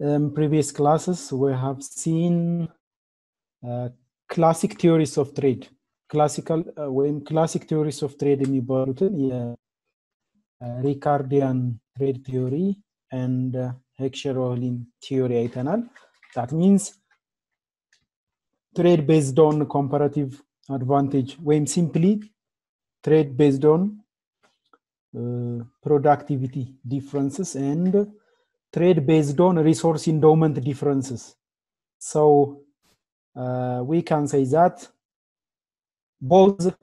In previous classes, we have seen classic theories of trade. Classic theories of trade in Ricardian trade theory and Heckscher-Ohlin theory. That means trade based on comparative advantage, when simply trade based on productivity differences and trade based on resource endowment differences. So we can say that both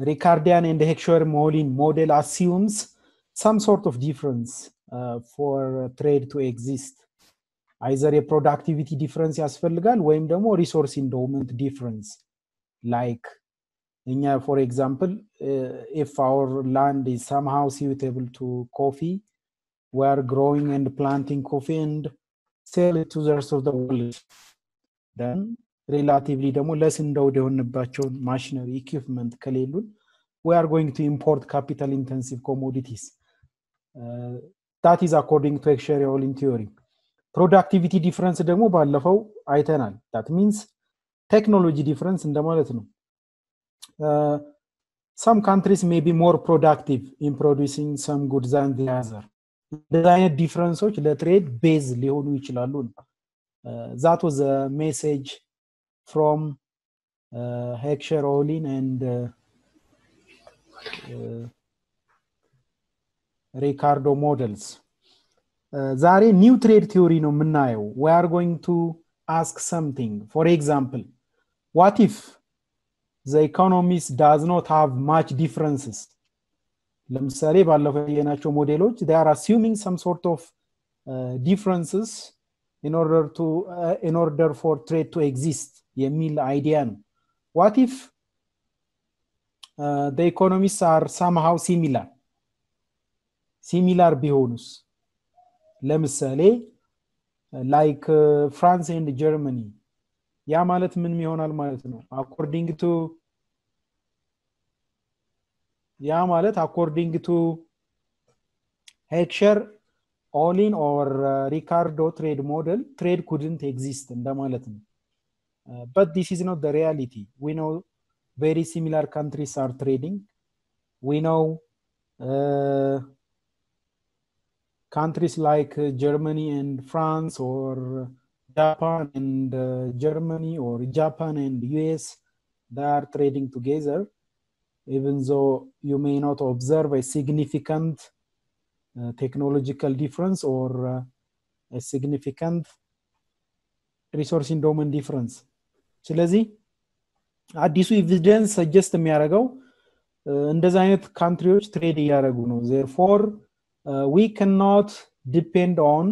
Ricardian and Heckscher-Ohlin model assumes some sort of difference for trade to exist. Either a productivity difference ያስፈልጋል ወይም ደግሞ resource endowment difference. Like for example, if our land is somehow suitable to coffee, we are growing and planting coffee and sell it to the rest of the world. Then relatively ደግሞ less endowed የሆንባቸው machinery equipment ከሌሉን we are going to import capital intensive commodities. That is according to Heckscher-Ohlin theory. Productivity difference ደግሞ ባለፈው አይተናል. That means technology difference እንደማለት ነው. Some countries may be more productive in producing some goods than the other. እንደዚህ አይነት ዲፍረንሶች ለትሬድ ቤዝ ሊሆኑ ይችላሉ. That was a message from Heckscher-Ohlin and Ricardo models. ዛሬ new trade theory ነው የምናየው. We are going to ask something. For example, what if the economies does not have much differences? ለምሳሌ ባለፈው የናቸው ሞዴሎች they are assuming some sort of differences in order for trade to exist የሚል አይዲያ ነው. What if the economies are somehow similar ቢሆኑስ? ለምሳሌ like France and Germany. ያ ማለት ምን ይሆናል ማለት ነው? according to Heckscher-Ohlin or Ricardo trade model, trade couldn't exist እንደማለት ነው. But this is not the reality. We know very similar countries are trading. We know countries like Germany and France, or Japan and Germany, or Japan and US, they are trading together, even though you may not observe a significant technological difference or a significant resource endowment difference. ስለዚህ አዲሱ ኤቪደንስ ሰጀስት የሚያደርገው እንደዚህ አይነት ካንትሪዎች ትሬድ እያደረጉ ነው. therefore we cannot depend on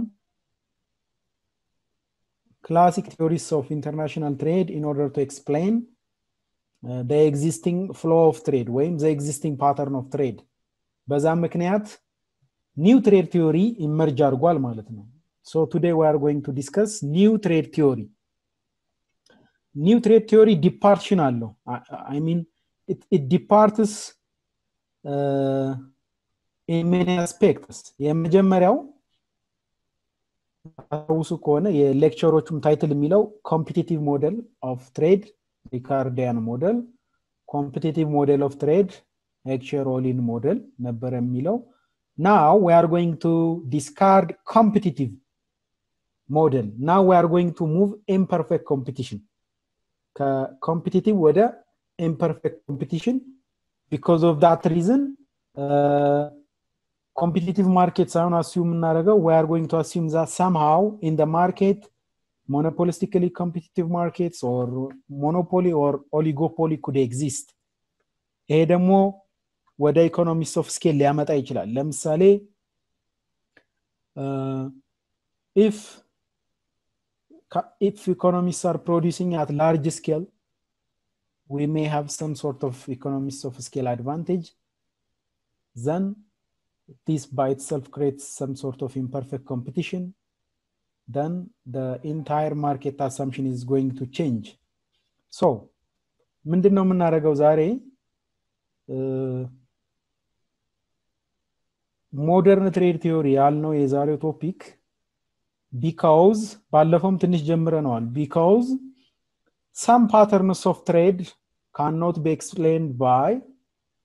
classic theories of international trade in order to explain the existing flow of trade ወይም the existing pattern of trade. በዛ ምክንያት new trade theory emerge አድርጓል ማለት ነው. So today we are going to discuss new trade theory. New trade theory departure አለው. I mean it departs in many aspects. የመጀመሪያው አውሱ ከሆነ የሌክቸሮቹም ታይትል የሚለው competitive model of trade, Ricardian model, competitive model of trade, Heckscher-Ohlin model ነበር የሚለው. Now we are going to discard competitive model. Now we are going to move imperfect competition. Competitive ወደ imperfect competition. Because of that reason, competitive markets are assume እናደርገው. We are going to assume that somehow in the market, monopolistically competitive markets or monopoly or oligopoly could exist. ይሄ ደግሞ ወደ economies of scale ሊያመጣ ይችላል. ለምሳሌ if economies are producing at large scale, we may have some sort of economies of scale advantage. Then this by itself creates some sort of imperfect competition. Then the entire market assumption is going to change. So ምንድነው የምናደርገው ዛሬ? ሞደርን ትሬድ ቲዮሪ ያልነው የዛሬው ቶፒክ ቢካውዝ ባለፈውም ትንሽ ጀምረነዋል ቢካውዝ some patterns of trade cannot be explained by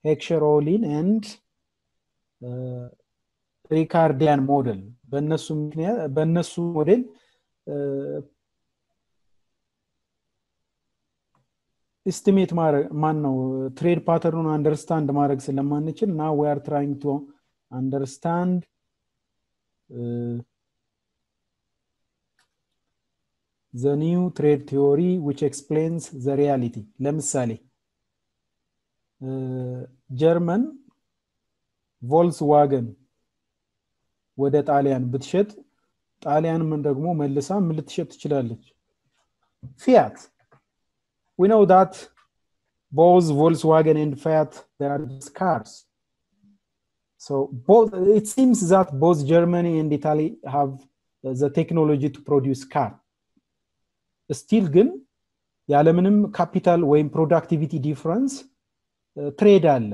Heckscher-Ohlin and Ricardian model በእነሱ ሞዴል estimate ማን ነው ትሬድ ፓተርኑን አንደርስታንድ ማድረግ ስለማንችል now we are trying to understand the new trade theory which explains the reality ለምሳሌ ጀርመን ቮልክስዋገን ወደ ጣሊያን ብትሸጥ ጣሊያን ምን ደግሞ መልሳ ምን ልትሸጥ ትችላለች ፊያት we know that both Volkswagen and Fiat they are cars so both it seems that both Germany and Italy have the technology to produce car still ግን ያለምንም ካፒታል ወይም ፕሮዳክቲቪቲ ዲፈረንስ ትሬድ አለ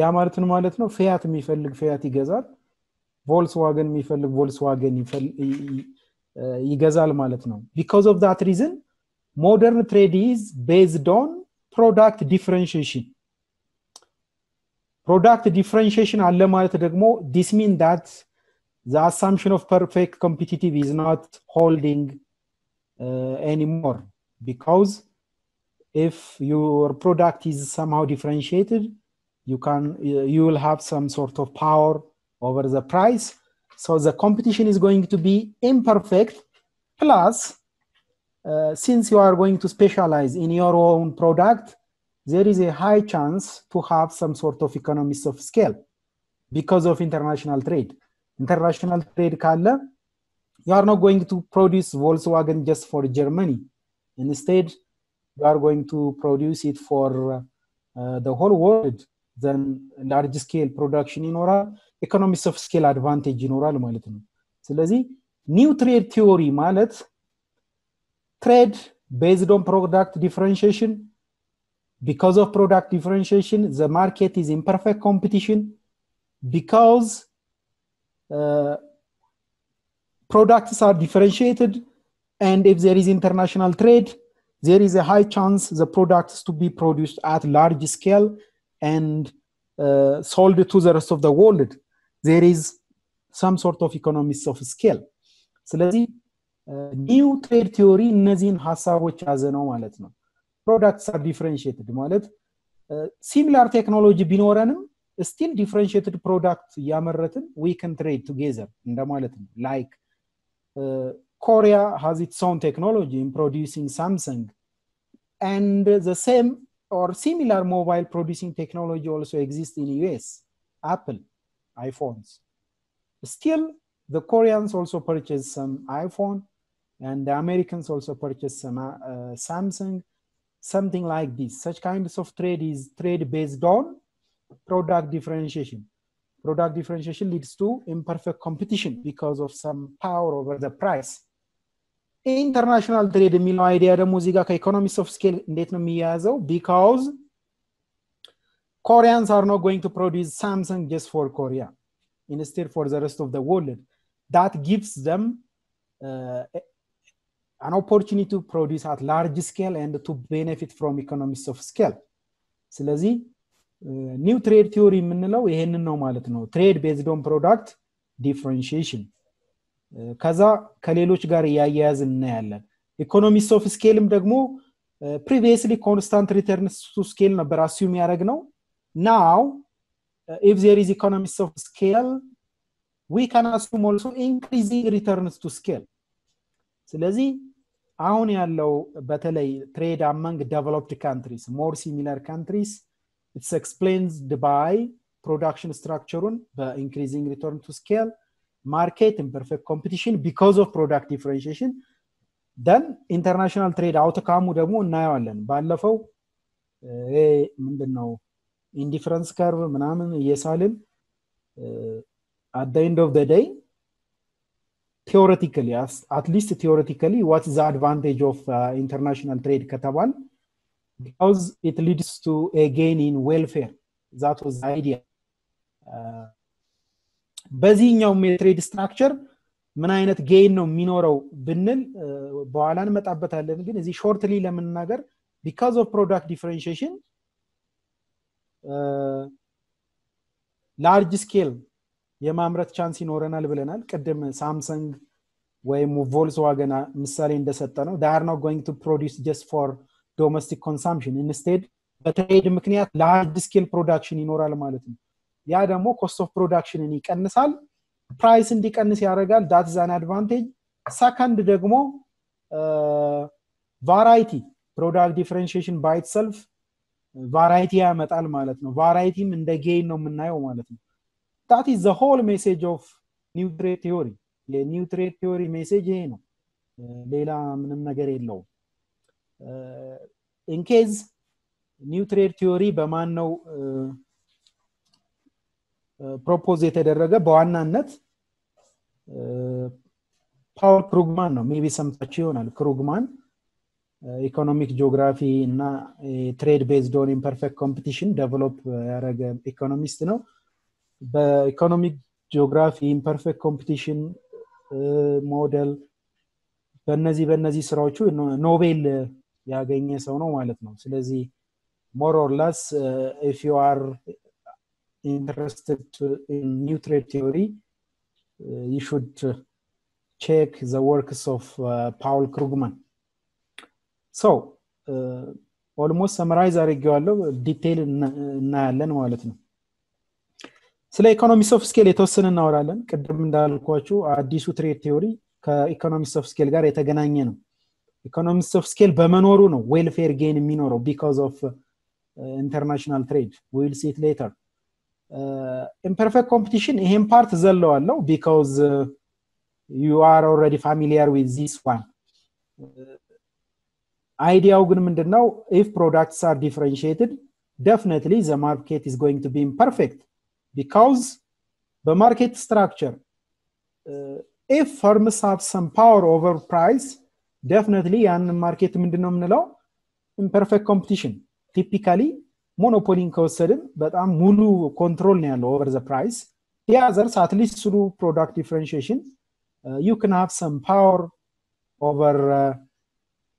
ያ ማለት ነው ማለት ነው ፊያት የሚፈልግ ፊያት ይገዛል ቮልክስዋገን የሚፈልግ ቮልክስዋገን ይገዛል ማለት ነው because of that reason modern trade is based on product differentiation አለ ማለት ደግሞ this means that the assumption of perfect competitive is not holding anymore because if your product is somehow differentiated you will have some sort of power over the price so the competition is going to be imperfect plus since you are going to specialize in your own product there is a high chance to have some sort of economies of scale because of international trade ካለ you are not going to produce Volkswagen just for Germany instead you are going to produce it for the whole world then large scale production ይኖራል economies of scale advantage ይኖራል ማለት ነው ስለዚህ new trade theory ማለት trade based on product differentiation because of product differentiation the market is in perfect competition because products are differentiated and if there is international trade there is a high chance the products to be produced at large scale and sold to the rest of the world there is some sort of economies of scale ስለዚህ new trade theory እነዚህን ሐሳቦች ያዘ ነው ማለት ነው products are differentiated ማለት similar technology ቢኖረንም still differentiated product ያመረትን we can trade together እንደማለት ነው like Korea has its own technology in producing Samsung and the same or similar mobile producing technology also exists in US Apple iPhones still the Koreans also purchase some iPhone and the Americans also purchase some Samsung something like this such kinds of trade is trade based on product differentiation leads to imperfect competition because of some power over the price international trade የሚለው አይዲያ ደግሞ እዚህ ጋር ከኢኮኖሚክስ ኦፍ ስኬል እንዴት ነው የሚያያዘው because Koreans are not going to produce Samsung just for Korea instead for the rest of the world that gives them an opportunity to produce at large scale and to benefit from economies of scale ስለዚህ new trade theory የምንለው ይሄንን ነው ማለት ነው trade based on product differentiation ከዛ ከሌሎች ጋር ያያያዝን እናያለን economies of scaleም ደግሞ previously constant returns to scale ነበር assume ያደረግነው now if there is economies of scale we can assume also increasing returns to scale ስለዚህ አሁን ያለው በተለይ trade among developed countries more similar countries it's explained by production structure by increasing return to scale market imperfect competition because of product differentiation then international trade outcome ደግሞ እናያለን ባለፈው ምንድነው indifference curve ምናምን እየሳልን at the end of the day theoretically at least theoretically what is the advantage of international trade ከተባል because it leads to a gain in welfare that was the idea በዚህኛው የትሬድ ስትራክቸር ምን አይነት ጌን ነው የሚኖረው ብንል በኋላ እንመጣበታለን ግን እዚህ ሾርትሊ ለምንናገር because of product differentiation large scale የማምረት ቻንስ ይኖረናል ብለናል ቅድም ሳምሰንግ ወይም ቮልክስዋገን ምሳሌ እንደሰጠ ነው they are not going to produce just for domestic consumption instead በትሬድ ምክንያት large scale production ይኖራል ማለት ነው ያ ደግሞ cost of production ይቀንሳል price እንዲቀንስ ያደርጋል that is an advantage second ደግሞ variety product differentiation by itself variety ያመጣል ማለት ነው varietyም እንደ gain ነው የምናየው ማለት ነው that is the whole message of new trade theory የኒው ትሬድ ቲዮሪ ሜሴጅ ይሄ ነው ሌላ ምንም ነገር የለው in case new trade theory በማን ነው ፕሮፖዝ የተደረገ በዋናነት ፓውል ክሩግማን ነው ሜቢ ሰምታችሁ ይሆናል ክሩግማን ኢኮኖሚክ ጂኦግራፊ እና ትሬድ ቤዝድ ኦን ኢምፐርፌክት ኮምፒቲሽን ዴቨሎፕ ያደረገ ኢኮኖሚስት ነው በኢኮኖሚክ ጂኦግራፊ ኢምፐርፌክት ኮምፒቲሽን ሞዴል በእነዚህ ስራዎቹ ኖቤል ያገኘ ሰው ነው ማለት ነው ስለዚህ more or less if you are interested in new trade theory you should check the works of Paul Krugman so almost summarize አድርጌዋለሁ ዲቴል እናያለን ማለት ነው ስለ ኢኮኖሚክስ ኦፍ ስኬል የተወሰነ እናወራለን ቅድም እንዳልኳችሁ አዲሱ ትሬድ ቲዮሪ ከኢኮኖሚክስ ኦፍ ስኬል ጋር የተገናኘ ነው ኢኮኖሚክስ ኦፍ ስኬል በመኖሩ ነው ዌልፌር ጌን የሚኖረው because of international trade we will see it later imperfect competition ይሄን ፓርት ዘለዋለሁ because you are already familiar with this one አይዲያው ግን ምንድነው if products are differentiated definitely the market is going to be imperfect because the market structure if firms have some power over price definitely an market ምንድነው ምንለው imperfect competition typically monopoly ከወሰድን በጣም ሙሉ control ነው ያለው over the price the others at least through product differentiation you can have some power over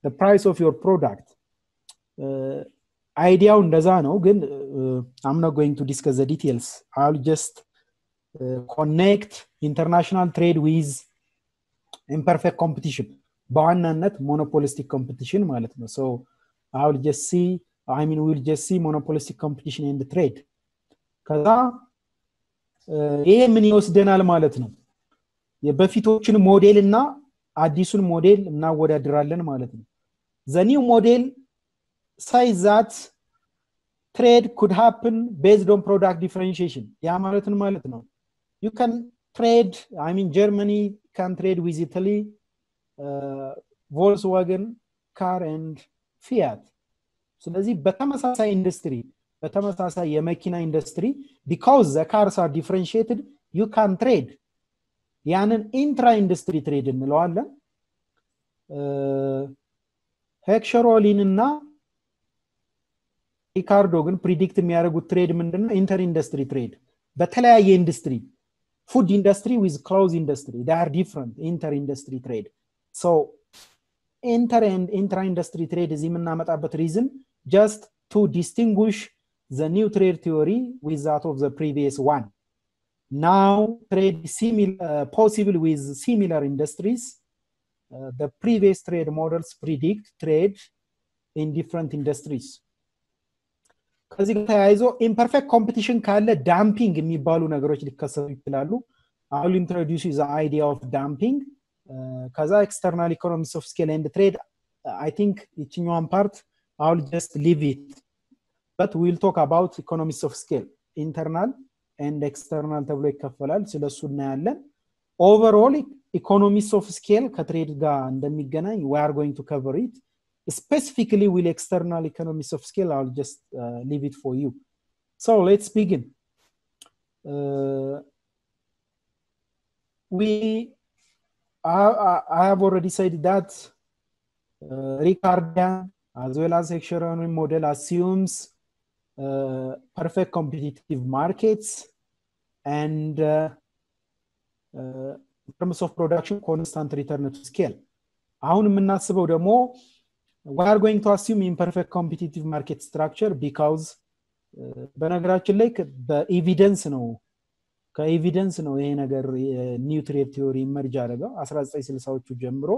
the price of your product ideaው እንደዛ ነው ግን I'm not going to discuss the details I'll just connect international trade with imperfect competition በዋናነት monopolistic competition ማለት ነው so I'll just see we'll just see monopolistic competition in the trade ከዛ ይሄ ምን ይወስደናል ማለት ነው የበፊቶችን ሞዴል እና አዲሱን ሞዴል እናወዳድራለን ማለት ነው the new model says that trade could happen based on product differentiation ያ ማለት ነው you can trade Germany can trade with Italy Volkswagen car and Fiat ስለዚህ በተመሳሳይ ኢንዱስትሪ በተመሳሳይ የመኪና ኢንዱስትሪ because the cars are differentiated you can trade ያንን intra industry trade እንለዋለን ሄክሸሮሊን እና ሪካርዶ ግን ፕሪዲክት የሚያደርጉት ትሬድ ምንድነው ኢንተር ኢንዱስትሪ ትሬድ በተለያየ ኢንዱስትሪ food industry with clothes industry they are different inter industry trade so inter and intra industry trade is የምናመጣበት reason just to distinguish the new trade theory with that of the previous one now trade possible with similar industries the previous trade models predict trade in different industries ከዚህ ጋር ተያይዞ imperfect competition ካለ dumping የሚባሉ ነገሮች ሊከሰቱ ይችላሉ I will introduce you the idea of dumping ከዛ external economics of scale and trade I think ይችኛዋን part I will just leave it but we will talk about economics of scale internal and external ተብሎ ይከፈላል ስለሱ እናያለን overall economics of scale ከትሬድ ጋር እንደሚገናኝ we are going to cover it specifically with external economics of scale I'll just leave it for you so let's begin I have already said that Ricardian as well as Heckscher's model assumes perfect competitive markets and in terms of production constant return to scale አሁን የምናስበው ደግሞ we are going to assume imperfect competitive market structure because በነገራችን ላይ በኤቪደንስ ነው ከኤቪደንስ ነው ይሄ ነገር ኒው ትሬድ ቲዮሪ ኢመርጅ አደረገው 1960ዎቹ ጀምሮ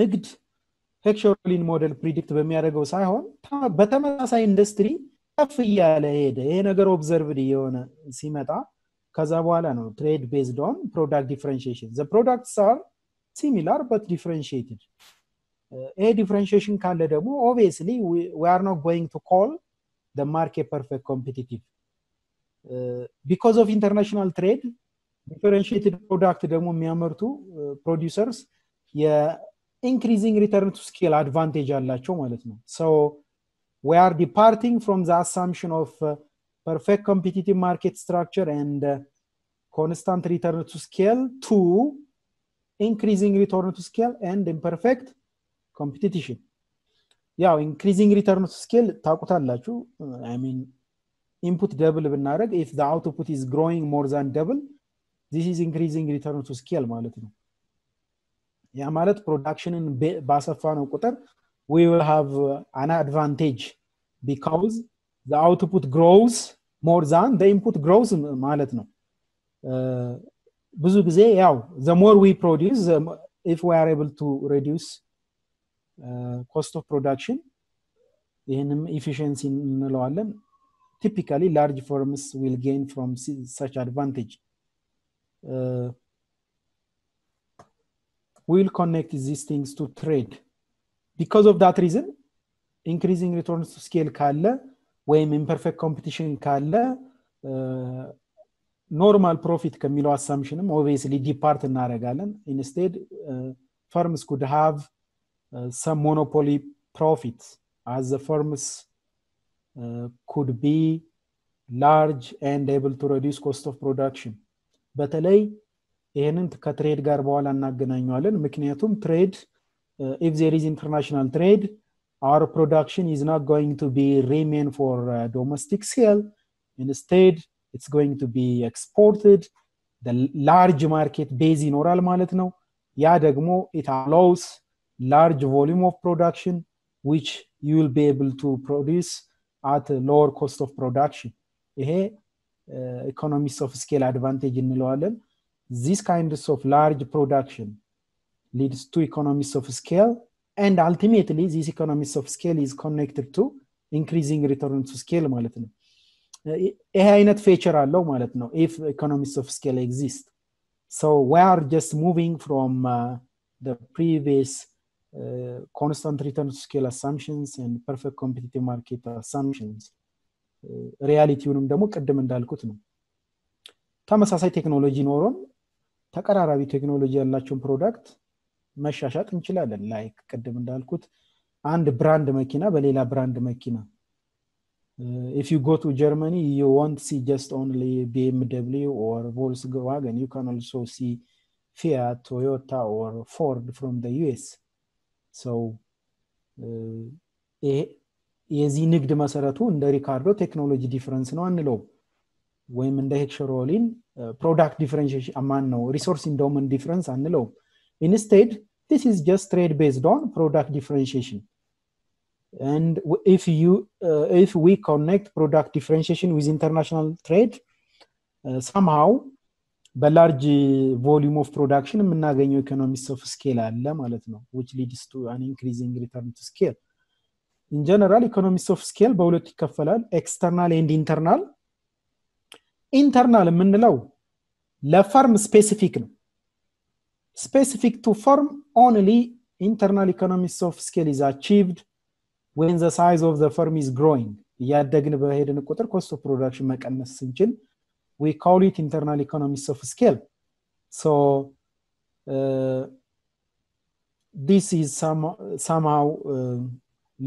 ንግድ ሄክሾርሊን ሞዴል ፕሪዲክት በሚያደርገው ሳይሆን በተመሳሳይ ኢንዱስትሪ ከፍ እያለ ሄደ ይሄ ነገር ኦብዘርቭድ የሆነ ሲመጣ ከዛ በኋላ ነው ትሬድ ቤዝድ ኦን ፕሮዳክት ዲፈረንሺዬሽን the products are similar but differentiated a differentiation ካለ ደግሞ obviously we are not going to call the market perfect competitive because of international trade differentiated product ደግሞ የሚያመርቱ producers increasing return to scale advantage አላቸው ማለት ነው so we are departing from the assumption of perfect competitive market structure and constant return to scale to increasing return to scale and imperfect competition ያው increasing return to scale ታውቁታላችሁ I mean input double ብናደርግ if the output is growing more than double this is increasing return to scale ማለት ነው ያ ማለት ፕሮዳክሽንን ባሰፋነው ቁጥር we will have an advantage because the output grows more than the input grows ማለት ነው ብዙ ጊዜ ያው the more we produce if we are able to reduce cost of production ይሄንም efficiency እንለዋለን typically large firms will gain from such advantage will connect these things to trade because of that reason increasing returns to scale ካለ ወይም imperfect competition ካለ normal profit ከሚለው assumptionም obviously depart እናደርጋለን instead firms could have some monopoly profits as the firms could be large and able to reduce cost of production በተለይ ይሄንን ከትሬድ ጋር በኋላ እናገናኛለን ምክንያቱም ትሬድ if there is international trade our production is not going to be remain for domestic sale instead it's going to be exported the large market base ይኖራል ማለት ነው ያ ደግሞ it allows large volume of production which you will be able to produce at a lower cost of production ይሄ economies of scale advantage እንለዋለን this kinds of large production leads to economies of scale and ultimately this economies of scale is connected to increasing return to scale ማለት ነው ይሄ አይነት feature አለው ማለት ነው if economies of scale exist so we are just moving from the previous constant return to scale assumptions and perfect competitive market assumptions ሪያሊቲውንም ደግሞ ቀደም እንዳልኩት ነው ተመሳሳይ ቴክኖሎጂ ኖሮን ተቀራራቢ ቴክኖሎጂ ያላቸው ፕሮዳክት መሻሻጥ እንችላለን ላይክ ቀደም እንዳልኩት አንድ ብራንድ መኪና በሌላ ብራንድ መኪና if you go to Germany you won't see just only BMW or Volkswagen you can also see Fiat Toyota or Ford from the US so የዚህ ንግድ መሰረቱ እንደ ሪካርዶ ቴክኖሎጂ ዲፈረንስ ነው አንለው ወይም እንደ ሄክሾሮሊን ፕሮዳክት ዲፈረንሺዬሽን አማን ነው ሪሶርስ ኢንዶመንት ዲፈረንስ አንለው instead this is just trade based on product differentiation and if we connect product differentiation with international trade somehow by large volume of production የምናገኘው economies of scale አለ ማለት ነው which leads to an increasing return to scale in general economies of scale በሁለት ይከፈላል external and internal internal የምንለው ለፈርም ስፔሲፊክ ነው specific to firm only internal economies of scale is achieved when the size of the firm is growing ያደግን በሄድን ቁጥር cost of production መቀነስ ስንችል we call it internal economies of scale so this is somehow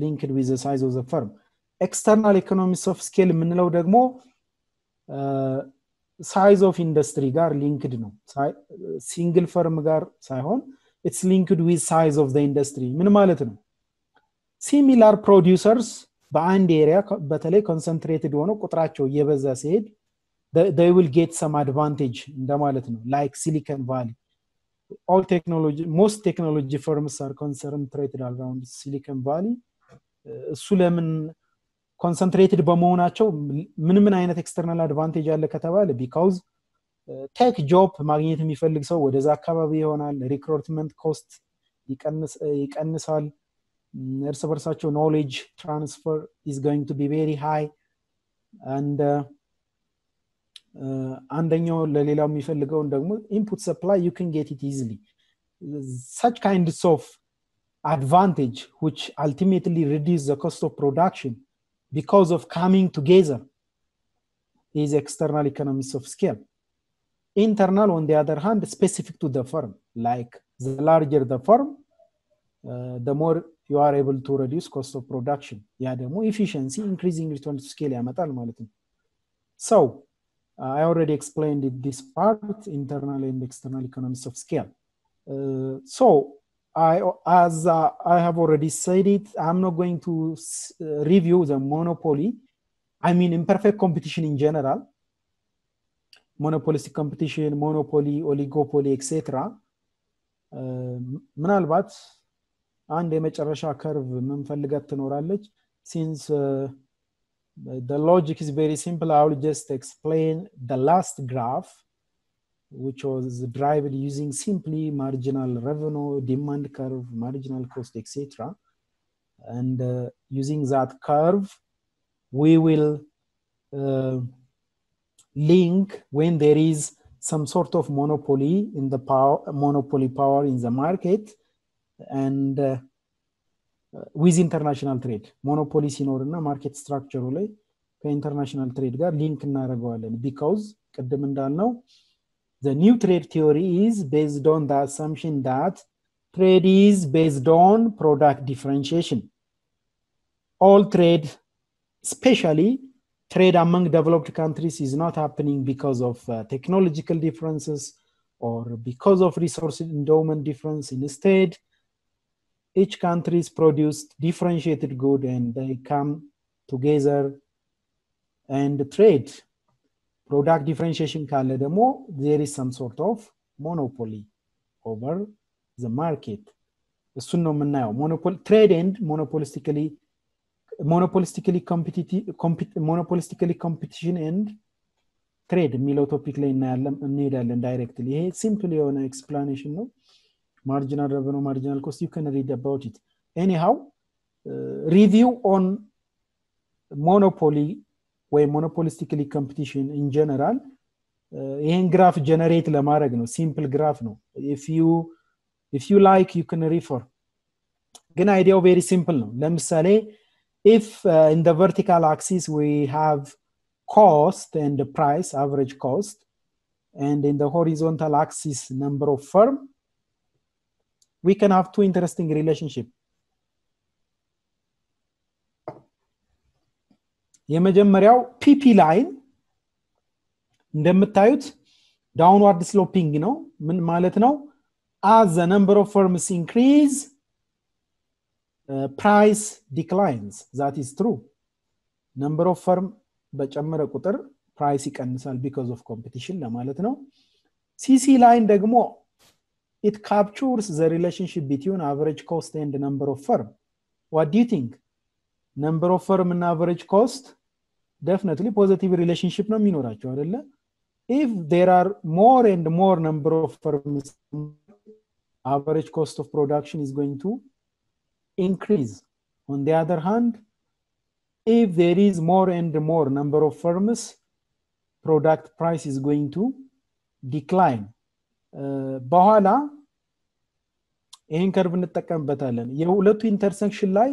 linked with the size of the firm external economies of scale የምንለው ደግሞ size of industry ጋር linked ነው single firm ጋር ሳይሆን it's linked with size of the industry ምን ማለት ነው similar producers በአንድ ኤሪያ በተለይ concentrated ሆኖ ቁጥራቸው እየበዛ ሲሄድ they will get some advantage እንደማለት ነው like Silicon Valley. All technology, most technology firms are concentrated around Silicon Valley. እሱ ለምን concentrated በመሆናቸው ምን አይነት external advantage አለ ከተባለ because ቴክ ጆብ ማግኘት የሚፈልግ ሰው ወደዛ አካባቢ ይሆናል ሪክሩትመንት ኮስት ይቀንሳል እርስ በርሳቸው knowledge transfer is going to be very high and አንደኛው ለሌላው የሚፈልገው ደግሞ input supply you can get it easily such kinds of advantage which ultimately reduce the cost of production because of coming together is external economies of scale. Internal, on the other hand, specific to the firm. Like the larger the firm, the more you are able to reduce cost of production. Yeah, the more efficiency, increasing return to scale. So, I already explained this part, internal and external economies of scale. So, as I have already said it, I'm not going to review the monopoly. I mean, imperfect competition in general. Monopolistic competition, monopoly, oligopoly, etc. ምናልባት አንድ የመጨረሻ ከርቭ ምንፈልጋት ትኖራለች since the logic is very simple I will just explain the last graph which was derived using simply marginal revenue, demand curve, marginal cost, etc. And using that curve we will link when there is some sort of monopoly in the power in the market and with international trade monopoly ሲኖርና market structure ላይ ከኢንተርናሽናል ትሬድ ጋር ሊንክ እናደርገዋለን because ቀደም እንዳልነው the new trade theory is based on the assumption that trade is based on product differentiation all trade especially trade among developed countries is not happening because of technological differences or because of resource endowment difference. Instead, each countries produce differentiated good and they come together and trade. Product differentiation ካለ ደግሞ there is some sort of monopoly over the market. እሱን ነው የምናየው monopoly trade and monopolistically competition and trade የሚለው ቶፒክ ላይ እንሄዳለን directly ይሄ simple የሆነ explanation ነው marginal revenue marginal cost you can read about it anyhow review on monopoly ወይ monopolistically competition in general ይሄን ግራፍ generate ለማድረግ ነው simple graph ነው if you like you can refer ግን idea very simple ነው ለምሳሌ if in the vertical axis we have cost and the price average cost and in the horizontal axis number of firm we can have two interesting relationship የመጀመሪያው pp line እንደምታዩት downward sloping ነው ምን ማለት ነው as the number of firms increase price declines that is true number of firm በጨመረ ቁጥር price ይቀንሳል because of competition ለማለት ነው cc line ደግሞ it captures the relationship between average cost and the number of firm what do you think number of firm and average cost definitely positive relationship ነው የሚኖራቸው አይደለ if there are more and more number of firms average cost of production is going to increase on the other hand if there is more and more number of firms product price is going to decline በኋላ ይሄን ከርቭ እንጠቀምበታለን የሁለቱ ኢንተርሴክሽን ላይ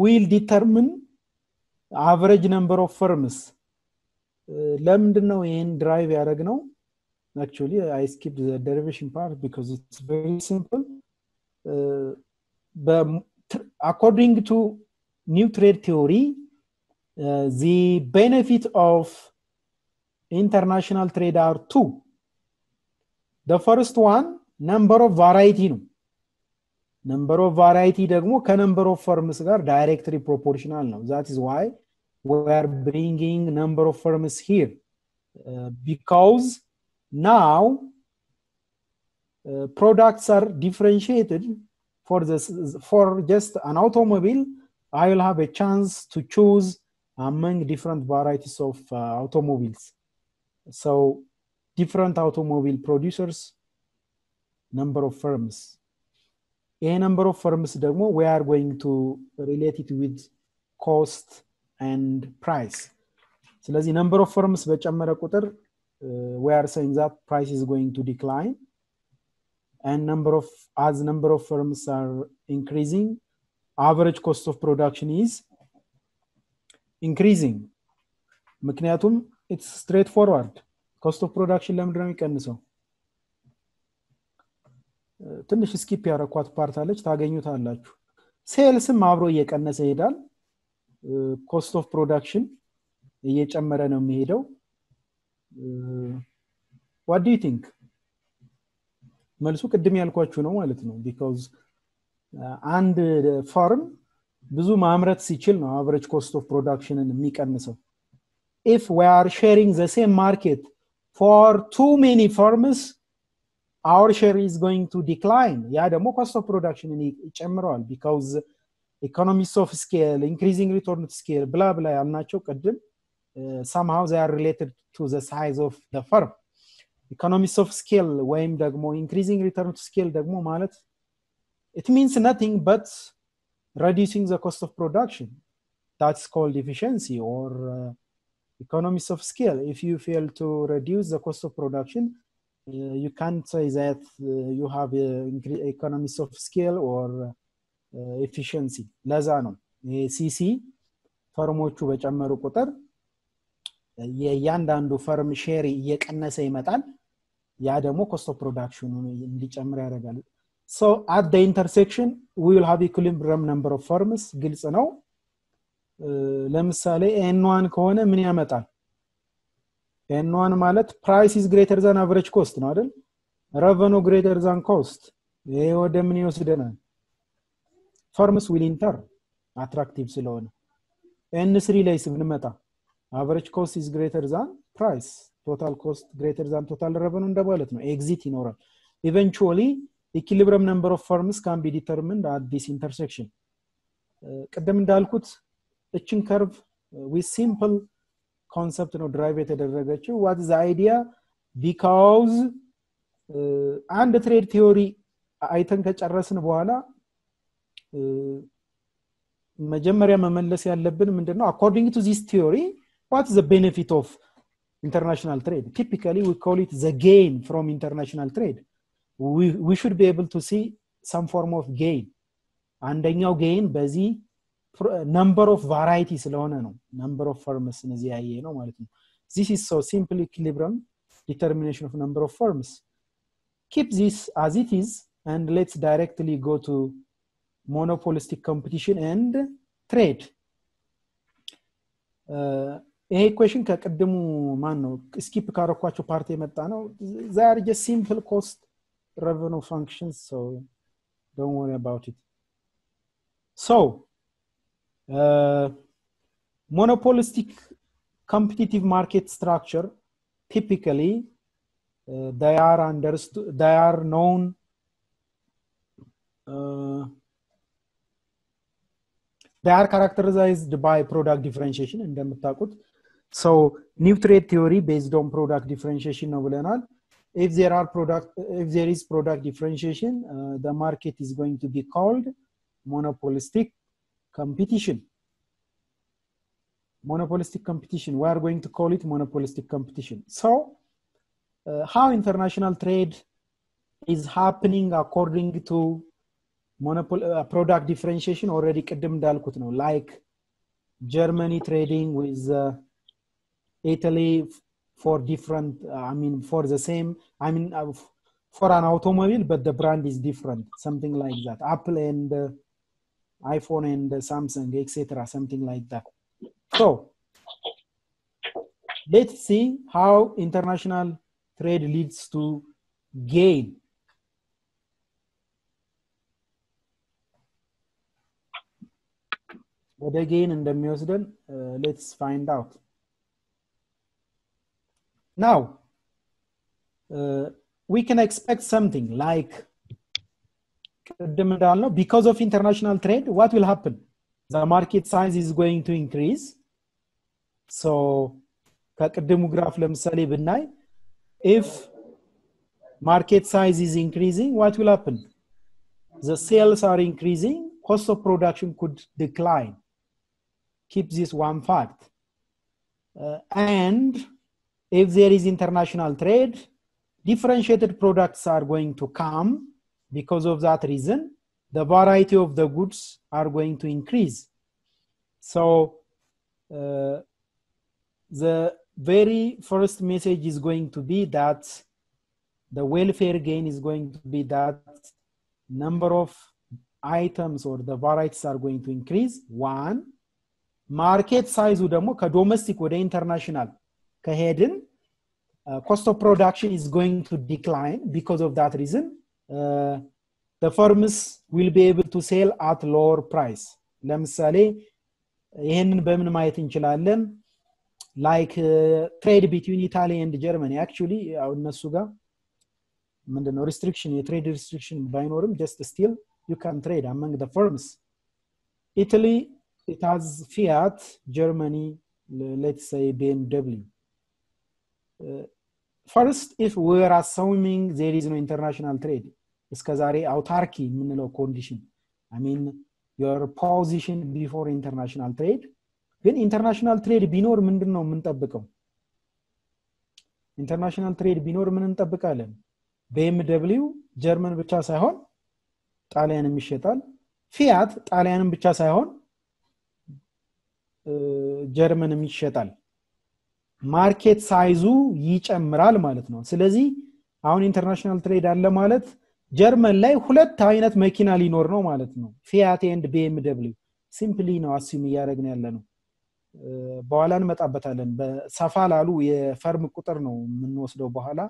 will determine average number of firms ለምንድነው ይሄን ድራይቭ ያደረግነው actually I skipped the derivation part because it's very simple but according to new trade theory the benefit of international trade are two the first one number of variety ነው number of variety ደግሞ ከnumber of firms ጋር directly proportional ነው that is why we are bringing number of firms here because now products are differentiated for just an automobile. I will have a chance to choose among different varieties of automobiles. So different automobile producers, number of firms. A number of firms, we are going to relate it with cost and price. So the number of firms, we are saying that price is going to decline. And as number of firms are increasing, average cost of production is increasing. ምክንያቱም it's straightforward. Cost of production ለምንድን ነው የሚቀንሰው? ትንሽ ስኪፕ ያረኳት ፓርት አለች ታገኙታላችሁ። ሴልስም አብሮ እየቀነሰ ይሄዳል። ኮስት ኦፍ ፕሮዳክሽን እየጨመረ ነው የሚሄደው። what do you think? መልሱ ቅድም ያልኳችሁ ነው ማለት ነው። because አንድ ፋርም ብዙ ማምረት ሲችል ነው አቨሬጅ ኮስት ኦፍ ፕሮዳክሽንን የሚቀንሰው። if we are sharing the same market for too many farms, our share is going to decline. ያ ደግሞ cost of production ይጨምረዋል because economies of scale, increasing return to scale, blah blah ያልናቸው ቅድም somehow they are related to the size of the firm. Economies of scale ወይም ደግሞ increasing return to scale ደግሞ ማለት it means nothing but reducing the cost of production. That's called efficiency or economies of scale. If you fail to reduce the cost of production, you can't say that you have economies of scale or efficiency. ለዛ ነው ሲሲ ፈርሞቹ በጨመሩ ቁጥር የእያንዳንዱ ፈርም ሼር እየቀነሰ ይመጣል። ያ ደግሞ cost of production እንዲጨምር ያደርጋል። So at the intersection we will have equilibrium number of firms. ግልጽ ነው። ለምሳሌ n1 ከሆነ ምን ያመጣል? n1 ማለት price is greater than average cost ነው አይደል? revenue greater than cost. ይሄ ወደ ምን ይወስደናል? firms will enter attractive ስለሆነ n3 ላይ ስንመጣ average cost is greater than price, total cost greater than total revenue እንደማለት ነው። exit ይኖራል። eventually equilibrium number of firms can be determined at this intersection. ቅድም እንዳልኩት እችን curve with simple concept ነው drive የተደረገችው. what is the idea? because አንድ ትሬድ ቲዮሪ አይተን ከጨረስን በኋላ መጀመሪያ መመለስ ያለብን ምንድነው? according to this theory, what is the benefit of international trade? Typically we call it the gain from international trade. We should be able to see some form of gain. አንደኛው gain በዚህ number of variety ስለሆነ ነው። number of firms እዚህ ያየ ነው ማለት ነው። this is so simple equilibrium determination of number of firms. Keep this as it is and let's directly go to monopolistic competition and trade. ይሄ ኢኩዌሽን ከቀደሙ ማን ነው ስኪፕ ካረኳቸው ፓርት የመጣ ነው። they are just simple cost revenue functions, so don't worry about it. So monopolistic competitive market structure, typically they are known they are characterized by product differentiation እንደምታውቁት. so new trade theory based on product differentiation ነው ብለናል። if there is product differentiation, the market is going to be called monopolistic competition. Monopolistic competition, we are going to call it monopolistic competition. So how international trade is happening according to product differentiation already ቅድም እንዳልኩት ነው። like Germany trading with Italy for different for the same for an automobile but the brand is different, something like that. Apple and iPhone and Samsung, etc., something like that. So let's see how international trade leads to gain. What again እንደሚወስደን let's find out. Now, we can expect something like, because of international trade, what will happen? The market size is going to increase. So, ከቅድሙ ግራፍ ለምሳሌ ብናይ, if market size is increasing, what will happen? The sales are increasing, cost of production could decline. Keep this one fact. And if there is international trade, differentiated products are going to come. Because of that reason, the variety of the goods are going to increase. So the very first message is going to be that the welfare gain is going to be that number of items or the varieties are going to increase. One, market size ደግሞ ከዶሜስቲክ ወደ ኢንተርናሽናል ከሄድን cost of production is going to decline. Because of that reason, the firms will be able to sell at lower price. ለምሳሌ ይሄንን በምን ማየት እንችላለን? Like trade between Italy and Germany. Actually, እነሱ ጋር ምንድነው restriction, የtrade restriction ባይኖርም just still you can trade among the firms. Italy, it has Fiat, Germany, let's say BMW. First, if we are assuming there is no international trade, እስከዛሬ autarky የምንለው condition, I mean your position before international trade, ግን international trade ቢኖር ምንድነው የምንጠብቀው? international trade ቢኖር ምን እንጠብቃለን? BMW ጀርመን ብቻ ሳይሆን ጣሊያንም ይሸጣል። ፊያት ጣሊያንም ብቻ ሳይሆን ጀርመንም ይሸጣል። ማርኬት ሳይዙ ይጨምራል ማለት ነው። ስለዚህ አሁን ኢንተርናሽናል ትሬድ አለ ማለት ጀርመን ላይ ሁለት አይነት መኪና ሊኖር ነው ማለት ነው። ፊያት ኤንድ BMW ሲምፕሊ ነው አስዩም ያደረግን ያለነው። በኋላ እንመጣበታለን። በሰፋ ላሉ የፈርም ቁጥር ነው የምንወስደው በኋላ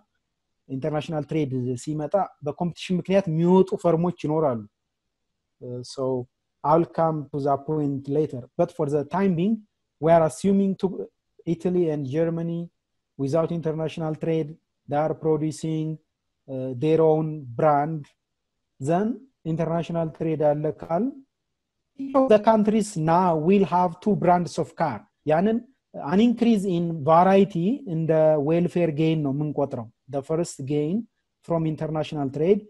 ኢንተርናሽናል ትሬድ ሲመጣ በኮምፒቲሽን ምክንያት የሚወጡ ፈርሞች ይኖራሉ። So I'll come to that point later, but for the time being we are assuming to Italy and Germany without international trade they are producing their own brand. Then international trade አለ ካል the countries now will have two brands of car. ያንን an increase in variety in the welfare gain ነው የምንቆጥረው. The first gain from international trade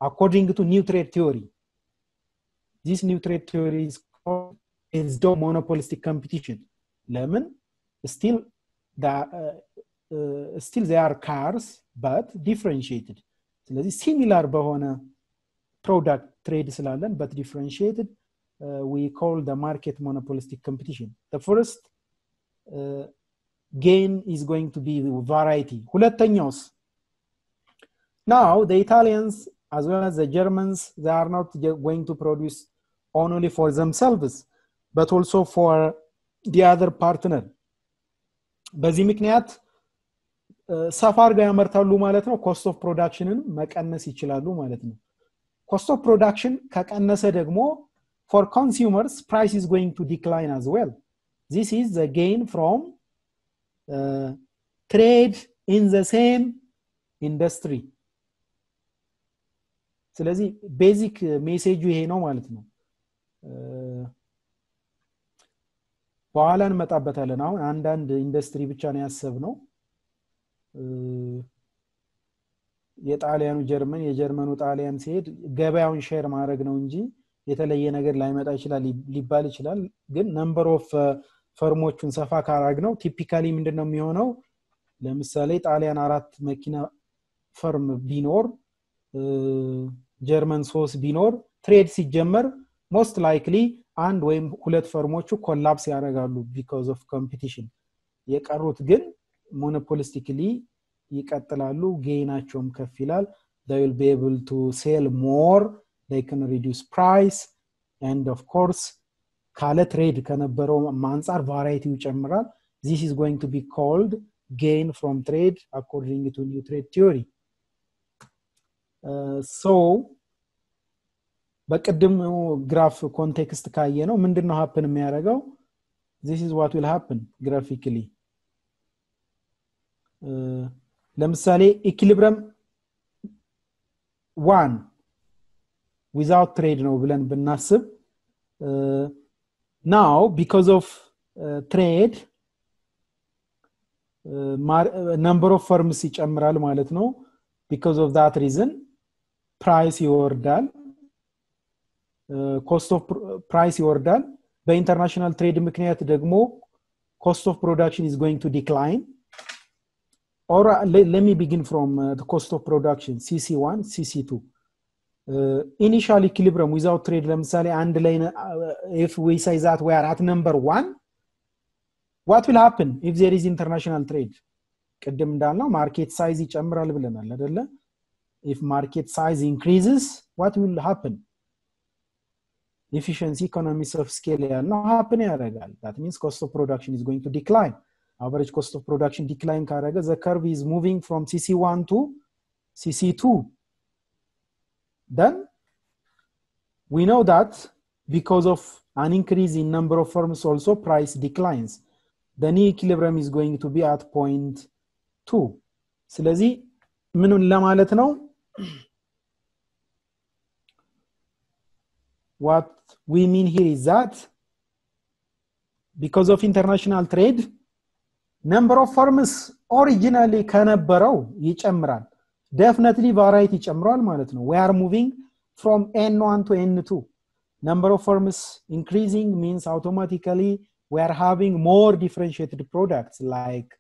according to new trade theory. This new trade theory is called monopolistic competition. Lemon still they are cars but differentiated. ስለዚህ similar በሆነ product trade ስላለን but differentiated, we call the market monopolistic competition. The first gain is going to be the variety. ሁለተኛውስ? Now the Italians as well as the Germans, they are not going to produce only for themselves but also for the other partner. በዚህ ምክንያት ሰፋር ጋር ያመርታሉ ማለት ነው። cost of productionን መቀነስ ይችላሉ ማለት ነው። cost of production ከቀነሰ ደግሞ for consumers price is going to decline as well. This is the gain from trade in the same industry. ስለዚህ ቤዚክ ሜሴጁ ይሄ ነው ማለት ነው። በኋላ እንመጣበታለን። አሁን አንዳንድ ኢንዱስትሪ ብቻ ነው ያሰብነው። የጣሊያኑ ጀርመን የጀርመኑ ጣሊያን ሲሄድ ገበያውን ሼር ማድረግ ነው እንጂ የተለየ ነገር ላይመጣ ይችላል ሊባል ይችላል። ግን ነምበር ኦፍ ፈርሞቹን ሰፋ ካራግነው ቲፒካሊ ምንድነው የሚሆነው? ለምሳሌ ጣሊያን 4 መኪና ፈርም ቢኖር ጀርመን 3 ቢኖር ትሬድ ሲጀመር most likely አንድ ወይም ሁለት ፈርሞቹ ኮላፕስ ያደርጋሉ because of competition. የቀሩት ግን monopolistically ይቀጥላሉ፣ ጌናቸውም ከፍ ይላል። They will be able to sell more, they can reduce price, and of course ካለ ትሬድ ከነበረው አንፃር ቫራይቲው ይጨምራል። This is going to be called gain from trade according to new trade theory. So በቀደም ግራፍ ኮንቴክስት ካየ ነው ምንድነው happen የሚያደርገው? This is what will happen graphically. ለምሳሌ equilibrium 1 without trade ነው ብለን ብናስብ now because of trade number of firms ይጨምራል ማለት ነው because of that reason price ይወርዳል cost of price ይወርዳል በኢንተርናሽናል ትሬድ ምክንያት ደግሞ cost of production is going to decline or let me begin from the cost of production CC1 CC2 initial equilibrium without trade ለምሳሌ አንድ ላይ if we say that we are at number 1 what will happen if there is international trade ቅድም እንዳልነው market size ይጨምራል ብለናል አይደለ if market size increases what will happen efficiency economies of scale ያለው happen ያደርጋል that means cost of production is going to decline average cost of production decline ካደረገ the curve is moving from CC1 to CC2 then we know that because of an increase in number of firms also price declines the new equilibrium is going to be at point 2 ስለዚህ ምኑን ለማለት ነው what we mean here is that because of international trade number of firms originally ከነበረው ይጨምራል definitely variety ይጨምራል ማለት ነው we are moving from N1 to N2 number of firms increasing means automatically we are having more differentiated products like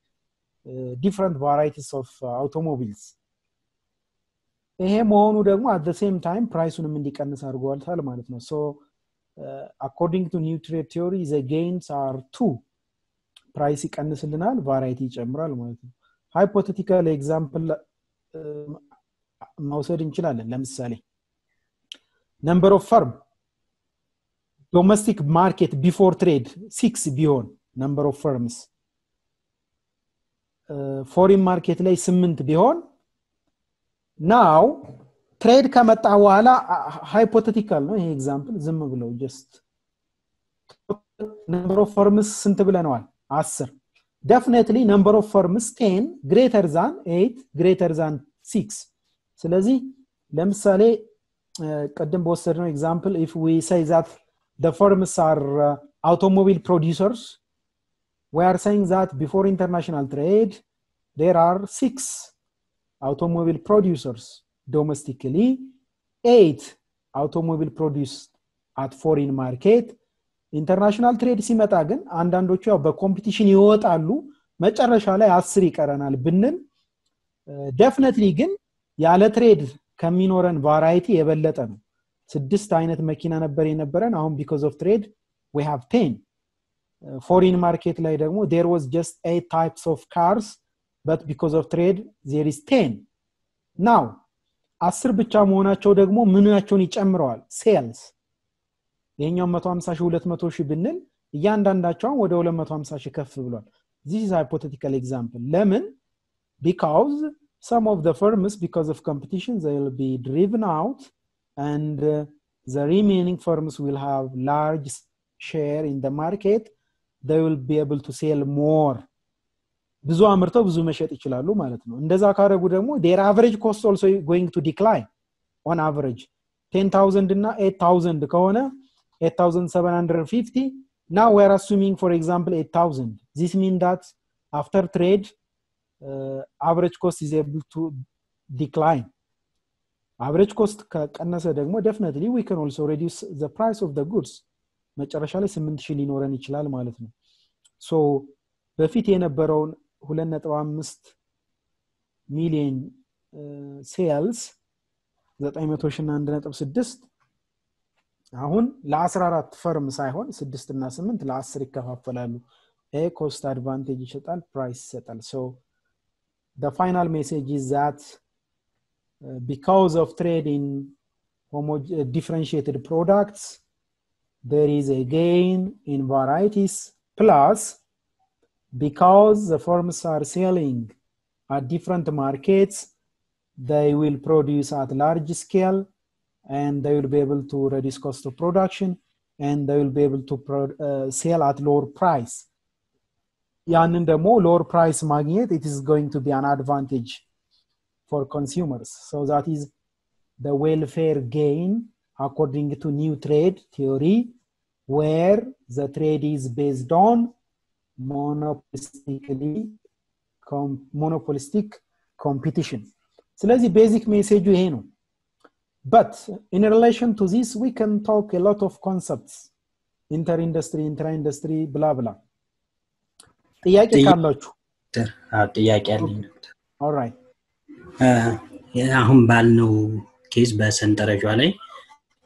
different varieties of automobiles ይሄ መሆኑ ደግሞ at the same time priceውንም እንዲቀንስ አድርጓል ማለት ነው so according to new trade theory the gains are 2 price ይቀንስልናል variety ይጨምራል ማለት ነው hypothetical example መውሰድ እንችላለን ለምሳሌ number of firm domestic market before trade 6 ቢሆን number of firms foreign market ላይ 8 ቢሆን now trade ከመጣ በኋላ hypothetical ነው ይሄ example ዝም ብለው just number of firms ስንት ብለናል 10 definitely number of firms 10 greater than 8 greater than 6 ስለዚህ ለምሳሌ ቀደም በወሰድነው example if we say that the firms are automobile producers we are saying that before international trade there are 6 automobile producers domestically 8 automobile produced at foreign market international trade ሲመጣ ግን አንዳንዶቹ ያው በኮምፒቲሽን ይወጣሉ መጨረሻ ላይ 10 ይቀረናል ብንል definitely ግን ያለ ትሬድ ከሚኖረን ቫራይቲ የበለጠ ነው 6 አይነት መኪና ነበር የነበረን አሁን because of trade we have 10 foreign market ላይ ደግሞ there was just 8 types of cars but because of trade there is 10 now 10 ብቻ መሆናቸው ደግሞ ምናቸውን ይጨምረዋል sales የኛው 150 ሺህ 200 ሺህ ብንል እያንዳንዳቸው ወደ 250 ሺህ ከፍ ብሏል this is hypothetical example ለምን because some of the firms because of competition they will be driven out and the remaining firms will have large share in the market they will be able to sell more ብዙ አምርተው ብዙ መሸጥ ይችላሉ ማለት ነው እንደዛ ካረጉ ደግሞ their average cost also going to decline on average 10000 እና 8000 ከሆነ 8750 now we are assuming for example 8000 this means that after trade average cost is able to decline average cost ከቀነሰ ደግሞ definitely we can also reduce the price of the goods መጨረሻ ላይ 8000 ሊኖረን ይችላል ማለት ነው so በፊት የነበረውን 2.5 ሚሊዮን ሴልስ 900 ሺህ እና 1.6 አሁን ለ14 ፈርም ሳይሆን 6 እና 8 ለ10 ይከፋፈላሉ a cost advantage ይሰጣል price ይሰጣል so the final message is that because of trade in differentiated products there is a gain in varieties plus because the firms are selling at different markets they will produce at large scale and they will be able to reduce cost of production and they will be able to sell at lower price ያንን ደግሞ lower price ማግኘት it is going to be an advantage for consumers. So that is the welfare gain according to new trade theory, where the trade is based on monopolistic competition. ስለዚህ basic message ይሄ ነው. But in relation to this, we can talk a lot of concepts, inter-industry, intra-industry, blah blah. ጥያቄ ካላችሁ ጥያቄ አለኝ ዶክተር። all right. አሁን ባልነው ኬዝ በሰንጠረጇ ላይ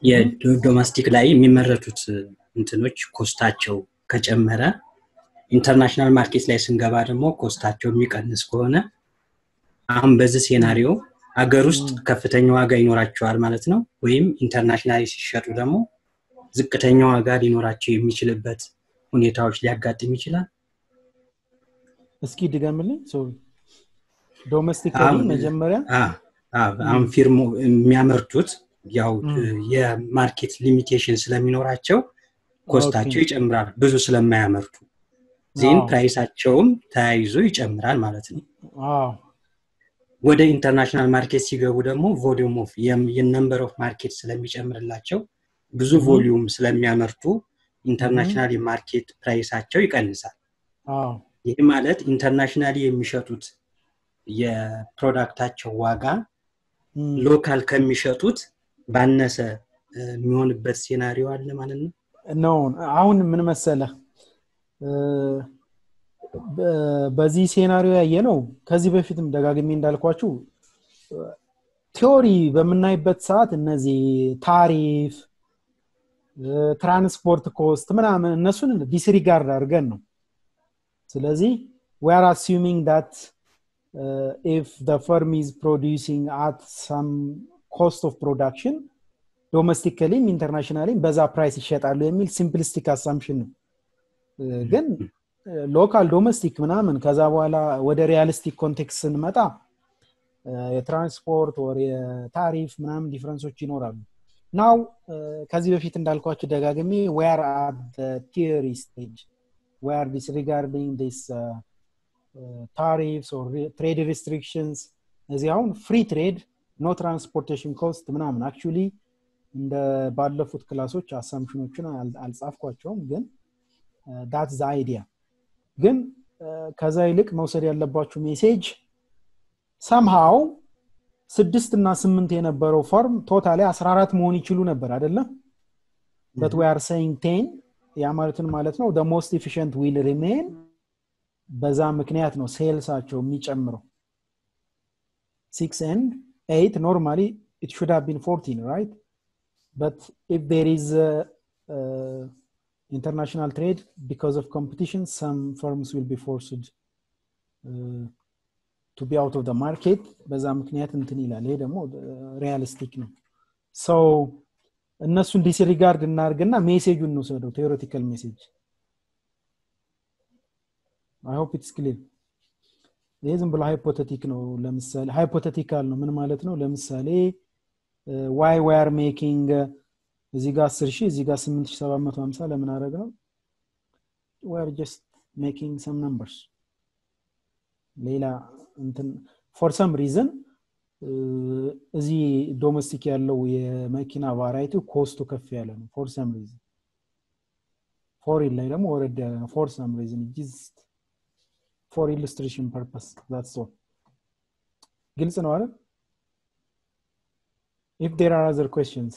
የዶሜስቲክ ላይ የሚመረቱት እንትኖች ኮስታቸው ከጨመረ ኢንተርናሽናል ማርኬት ላይ ስንገባ ደግሞ ኮስታቸው የሚቀንስ ከሆነ አሁን በዚህ ሴናሪዮ አገር ውስጥ ከፍተኛ ዋጋ ይኖራቸዋል ማለት ነው ወይም ኢንተርናሽናሊ ሲሸጡ ደግሞ ዝቅተኛ ዋጋ ሊኖራቸው የሚችልበት ሁኔታዎች ሊያጋጥም ይችላል? እስኪ ድገምልኝ። ሶሪ ዶሜስቲካሊ መጀመሪያ አሁን ፊርሞ የሚያመርቱት ያው የማርኬት ሊሚቴሽን ስለሚኖራቸው ኮስታቸው ይጨምራል ብዙ ስለማያመርቱ ዜን ፕራይሳቸውም ተያይዞ ይጨምራል ማለት ነው። ወደ ኢንተርናሽናል ማርኬት ሲገቡ ደግሞ ቮሊዩም ኦፍ የነምበር ኦፍ ማርኬት ስለሚጨምርላቸው ብዙ ቮሊዩም ስለሚያመርቱ ኢንተርናሽናል ማርኬት ፕራይሳቸው ይቀንሳል። ይሄ ማለት ኢንተርናሽናሊ የሚሸጡት የፕሮዳክታቸው ዋጋ ሎካል ከሚሸጡት ባነሰ የሚሆንበት ሴናሪዮ አለ ማለት ነው። ነው አሁን ምን መሰለህ በዚህ ሴናሪዮ ያየነው ከዚህ በፊትም ደጋግሜ እንዳልኳችሁ ቲዮሪ በመናይበት ሰዓት እነዚህ ታሪፍ ትራንስፖርት ኮስት ምናምን እነሱን ዲስሪጋርድ አድርገን ነው። ስለዚህ we are assuming that if the firm is producing at some cost of production domestically internationally በዛ ፕራይስ ይሸጣሉ የሚል ሲምፕሊስቲክ አሳምፕሽን ነው። ግን ሎካል ዶሜስቲክ ምናምን ከዛ በኋላ ወደ ሪያሊስቲክ ኮንቴክስት ስንመጣ የትራንስፖርት or የታሪፍ ምናምን ዲፈረንሶች ይኖራሉ። now ከዚህ በፊት እንዳልኳችሁ ደጋግሜ we are at the theory stage, we are disregarding this tariffs or trade restrictions. እዚህ አሁን free trade, no transportation cost ምናምን actually እንደ ባለፉት ክላሶች አሳምፕሽኖችን አልጻፍኳቸውም ግን that's the idea. ግን ከዛ ይልቅ መውሰድ ያለባችሁ ሜሴጅ somehow 6 እና 8 የነበረው ፎርም ቶታሊ 14 መሆን ይችሉ ነበር አይደለ? but we are saying 10 ያ ማለት ነው the most efficient will remain. በዛ ምክንያት ነው ሴልሳቸው የሚጨምረው 6 and 8 normally it should have been 14, right? But if there is international trade because of competition, some firms will be forced to be out of the market. በዛ ምክንያት እንትን ይላል። ይሄ ደግሞ ሪያሊስቲክ ነው። so እነሱን ዲስሪጋርድ እናርግና ሜሴጁን ነው ሰደው ቴዎሬቲካል ሜሴጅ I hope it's clear. ይሄ ዝም ብሎ ሃይፖቴቲክ ነው። ለምሳሌ ሃይፖቴቲካል ነው ምን ማለት ነው? ለምሳሌ why we are making እዚህ ጋር 10000 እዚህ ጋር 8750 ለምን አደረግነው? we are just making some numbers. ሌላ እንትን for some reason እዚህ ዶሜስቲክ ያለው የመኪና ቫራይቲ ኮስቱ ከፍ ያለ ነው for some reason. foreign ላይ ደግሞ ወረደ for some reason, just for illustration purpose, that's all. ግልጽ ነው አይደል? if there are other questions,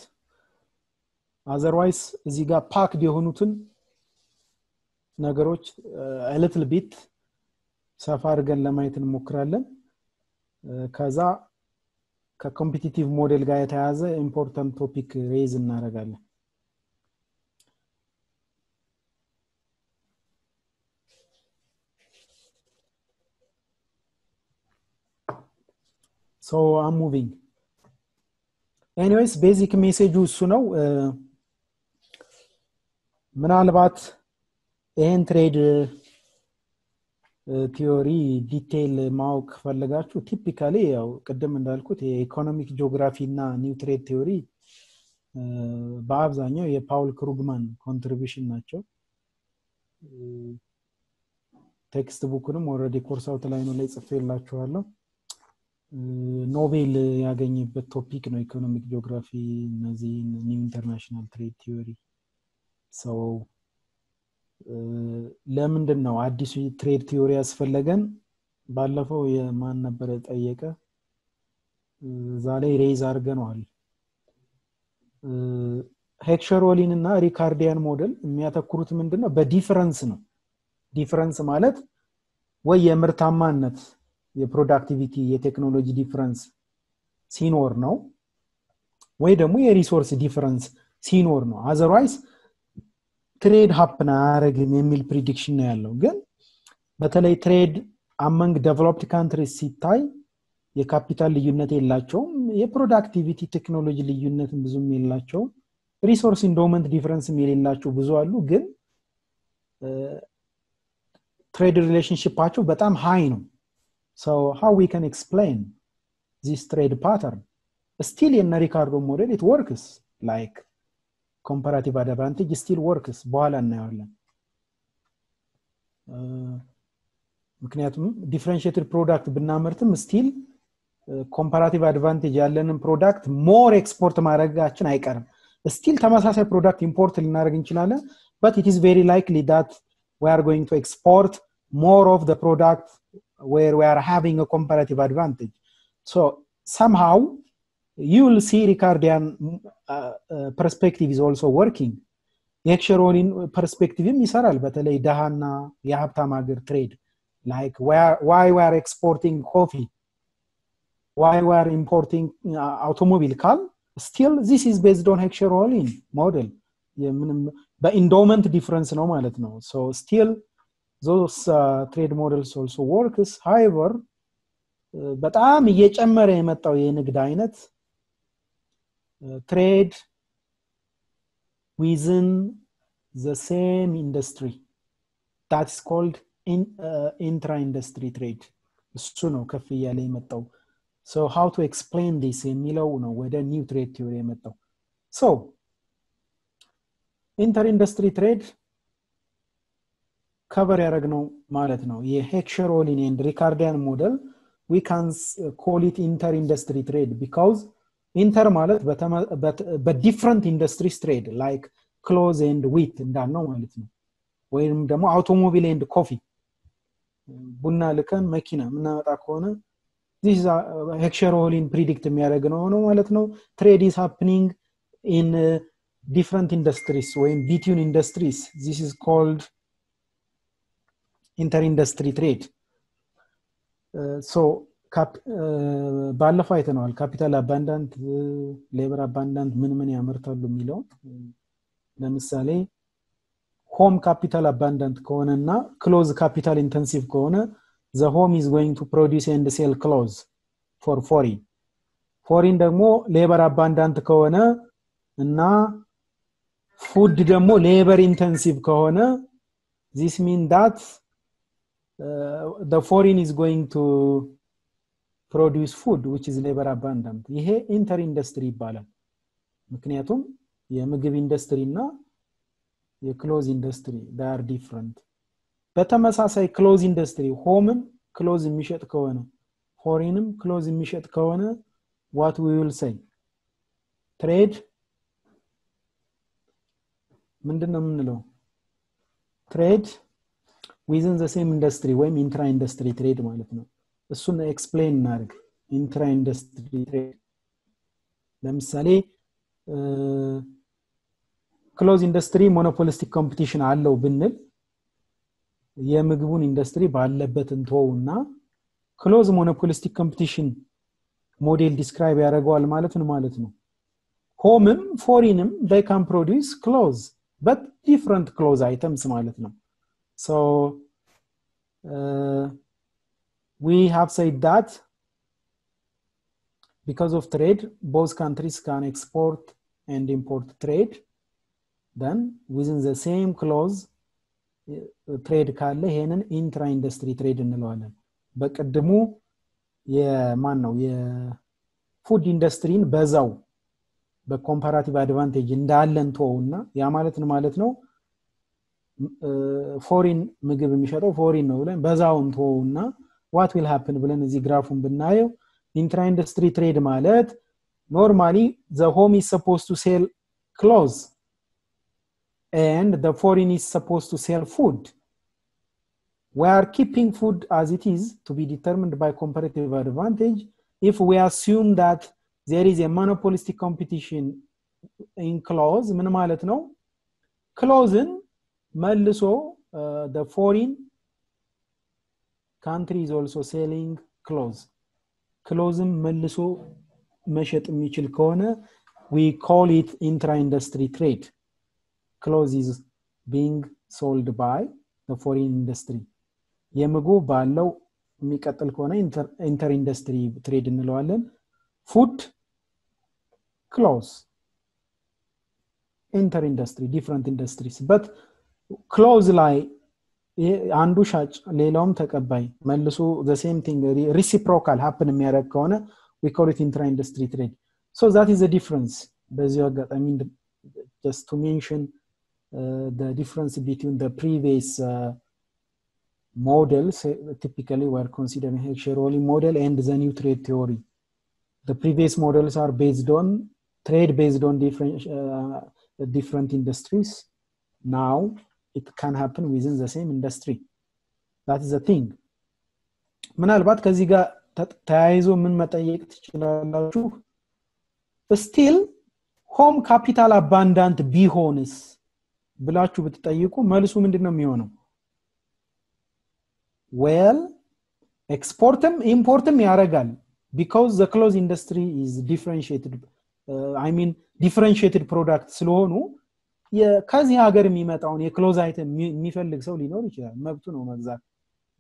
otherwise እዚህ ጋር packed የሆኑትን ነገሮች a little bit ሰፋ አድርገን ለማየት እንሞክራለን። ከዛ ከኮምፒቲቲቭ ሞዴል ጋር የተያዘ ኢምፖርታንት ቶፒክ ሬዝ እናደርጋለን። so I'm moving. anyways basic message እሱ ነው። ምናልባት ይሄን ትሬድ ቲዮሪ ዲቴል ማወቅ ፈልጋችሁ ቲፒካሊ ያው ቀደም እንዳልኩት የኢኮኖሚክ ጂኦግራፊ እና ኒው ትሬድ ቲዮሪ በአብዛኛው የፓውል ክሩግማን ኮንትሪቢዩሽን ናቸው። ቴክስት ቡክንም ኦሬዲ ኮርስ አውት ላይ ነው ላይ ጽፌላችኋለሁ ኖቤል ያገኘበት ቶፒክ ነው ኢኮኖሚክ ጂኦግራፊ እነዚህ ኒው ኢንተርናሽናል ትሬድ ቲዮሪ ሰው ለምንድን ነው አዲሱ ትሬድ ቲዮሪ ያስፈልገን ባለፈው የማን ነበር ጠየቀ ዛሬ ሬዝ አድርገናል ሄክሸሮሊን እና ሪካርዲያን ሞዴል የሚያተኩሩት ምንድነው በዲፈረንስ ነው ዲፈረንስ ማለት ወይ የምርታማነት የፕሮዳክቲቪቲ የቴክኖሎጂ ዲፈረንስ ሲኖር ነው ወይ ደግሞ የሪሶርስ ዲፈረንስ ሲኖር ነው otherwise ትሬድ ሃፕን አያረግም የሚል ፕሪዲክሽን ነው ያለው ግን በተለይ ትሬድ among developed countries ሲታይ የካፒታል ልዩነት የላቸውም የፕሮዳክቲቪቲ ቴክኖሎጂ ልዩነት ብዙም የላቸው ሪሶርስ ኢንዶመንት ዲፈረንስ የሌላቸው ብዙ አሉ ግን ትሬድ ሪሌሽንሺፓቸው በጣም ሃይ ነው so how we can explain this trade pattern still in Ricardo model it works like comparative advantage still works በኋላ እናያለን ምክንያቱም differentiated product ብናመርትም still comparative advantage ያለንን ፕሮዳክት more export ማድረጋችን አይቀርም still ተመሳሳይ ፕሮዳክት ኢምፖርት ልናደርግ እንችላለን but it is very likely that we are going to export more of the product where we are having a comparative advantage so somehow you will see Ricardian perspective is also working የሄክሸሮሊን perspective ይሰራል በተለይ ደሃና የሀብታም ሀገር trade like why we are exporting coffee why we are importing automobile car still this is based on Heckscherolin model but endowment difference ነው ማለት ነው so still those trade models also works however በጣም እየጨመረ የመጣው የንግድ አይነት trade within the same industry that's called intra industry trade እሱ ነው ከፍ እያለ የመጣው so how to explain this የሚለው ነው ወደ new trade theory የመጣው so inter industry trade cover ያደረግነው ማለት ነው የሄክሸሮሊን and Ricardian model we can call it inter industry trade because inter ማለት but different industries trade like clothes and wheat እንዳልነው ማለት ነው ወይም ደግሞ automobile and coffee ቡና ልከን መኪና ምናመጣ ከሆነ this is Heckscherolin predict የሚያደርገው ነው ማለት ነው trade is happening in different industries or in between industries this is called inter industry trade so ባለፈው አይተናል capital abundant labor abundant ምን ያመርታሉ የሚለው ለምሳሌ home capital abundant ከሆነና close capital intensive ከሆነ the home is going to produce and sell clothes for foreign ደግሞ labor abundant ከሆነ እና food ደግሞ labor intensive ከሆነ this means that the foreign is going to produce food which is labor abundant ይሄ inter industry ይባላል ምክንያቱም የምግብ ኢንዱስትሪ እና የክሎዝ ኢንዱስትሪ they are different በተመሳሳይ ክሎዝ ኢንዱስትሪ ሆምም ክሎዝ የሚሸጥ ከሆነ ፎሪንም ክሎዝ የሚሸጥ ከሆነ what we will say trade ምንድነው የምንለው trade within the same industry ወይ intra industry trade ማለት ነው እሱን ኤክስፕሌን እናድርግ intra industry trade ለምሳሌ ክሎዝ ኢንዱስትሪ ሞኖፖሊስቲክ ኮምፒቲሽን አለው ብንል የምግቡን ኢንዱስትሪ ባለበት እንተውና ክሎዝ ሞኖፖሊስቲክ ኮምፒቲሽን ሞዴል ዲስክራይብ ያደርገዋል ማለት ነው ሆምም ፎሪንም they can produce clothes but different clothes items ማለት ነው so we have said that because of trade both countries can export and import trade then within the same clause trade ካለ ይሄንን intra industry trade እንለዋለን በቀድሙ የማን ነው የፉድ ኢንዱስትሪን በዛው በኮምፓራቲቭ አድቫንቴጅ እንዳለን ተውና ያ ማለት ነው ፎሪን ምግብ የሚሸጠው ፎሪን ነው ብለን በዛውን ተውና what will happen ብለን እዚህ ግራፉን ብናየው intra industry trade ማለት normally the home is supposed to sell clothes and the foreign is supposed to sell food. We are keeping food as it is to be determined by comparative advantage if we assume that there is a monopolistic competition in clothes ምን ማለት ነው clothes መልሶ the foreign country is also selling clothes መልሶ መሸጥ የሚችል ከሆነ we call it intra industry trade. Clothes is being sold by the foreign industry. የምግቡ ባለው የሚቀጥል ከሆነ inter industry trade እንለዋለን. Food, clothes, inter industry, different industries. But clothes ላይ አንዱ ሻጭ ሌላውም ተቀባይ መልሶ the same thing reciprocal happen የሚያደርግ ከሆነ we call it intra industry trade. So that is the difference. በዚህ አጋጣሚ just to mention the difference between the previous models typically were considering Heckscher-Ohlin model and the new trade theory. The previous models are based on trade based on different industries. Now it can happen within the same industry. That is the thing. ምናልባት ከዚህ ጋር ተያይዞ ምን መጠየቅ ትችላላችሁ still home capital abundant ቢሆንስ ብላችሁ ብትጠይቁ መልሱ ምንድነው የሚሆነው well exportም importም ያረጋል because the clothes industry is differentiated differentiated product ስለሆኑ ከዚህ ሀገር የሚመጣውን የክሎዝ አይተም የሚፈልግ ሰው ሊኖር ይችላል መብቱ ነው መግዛት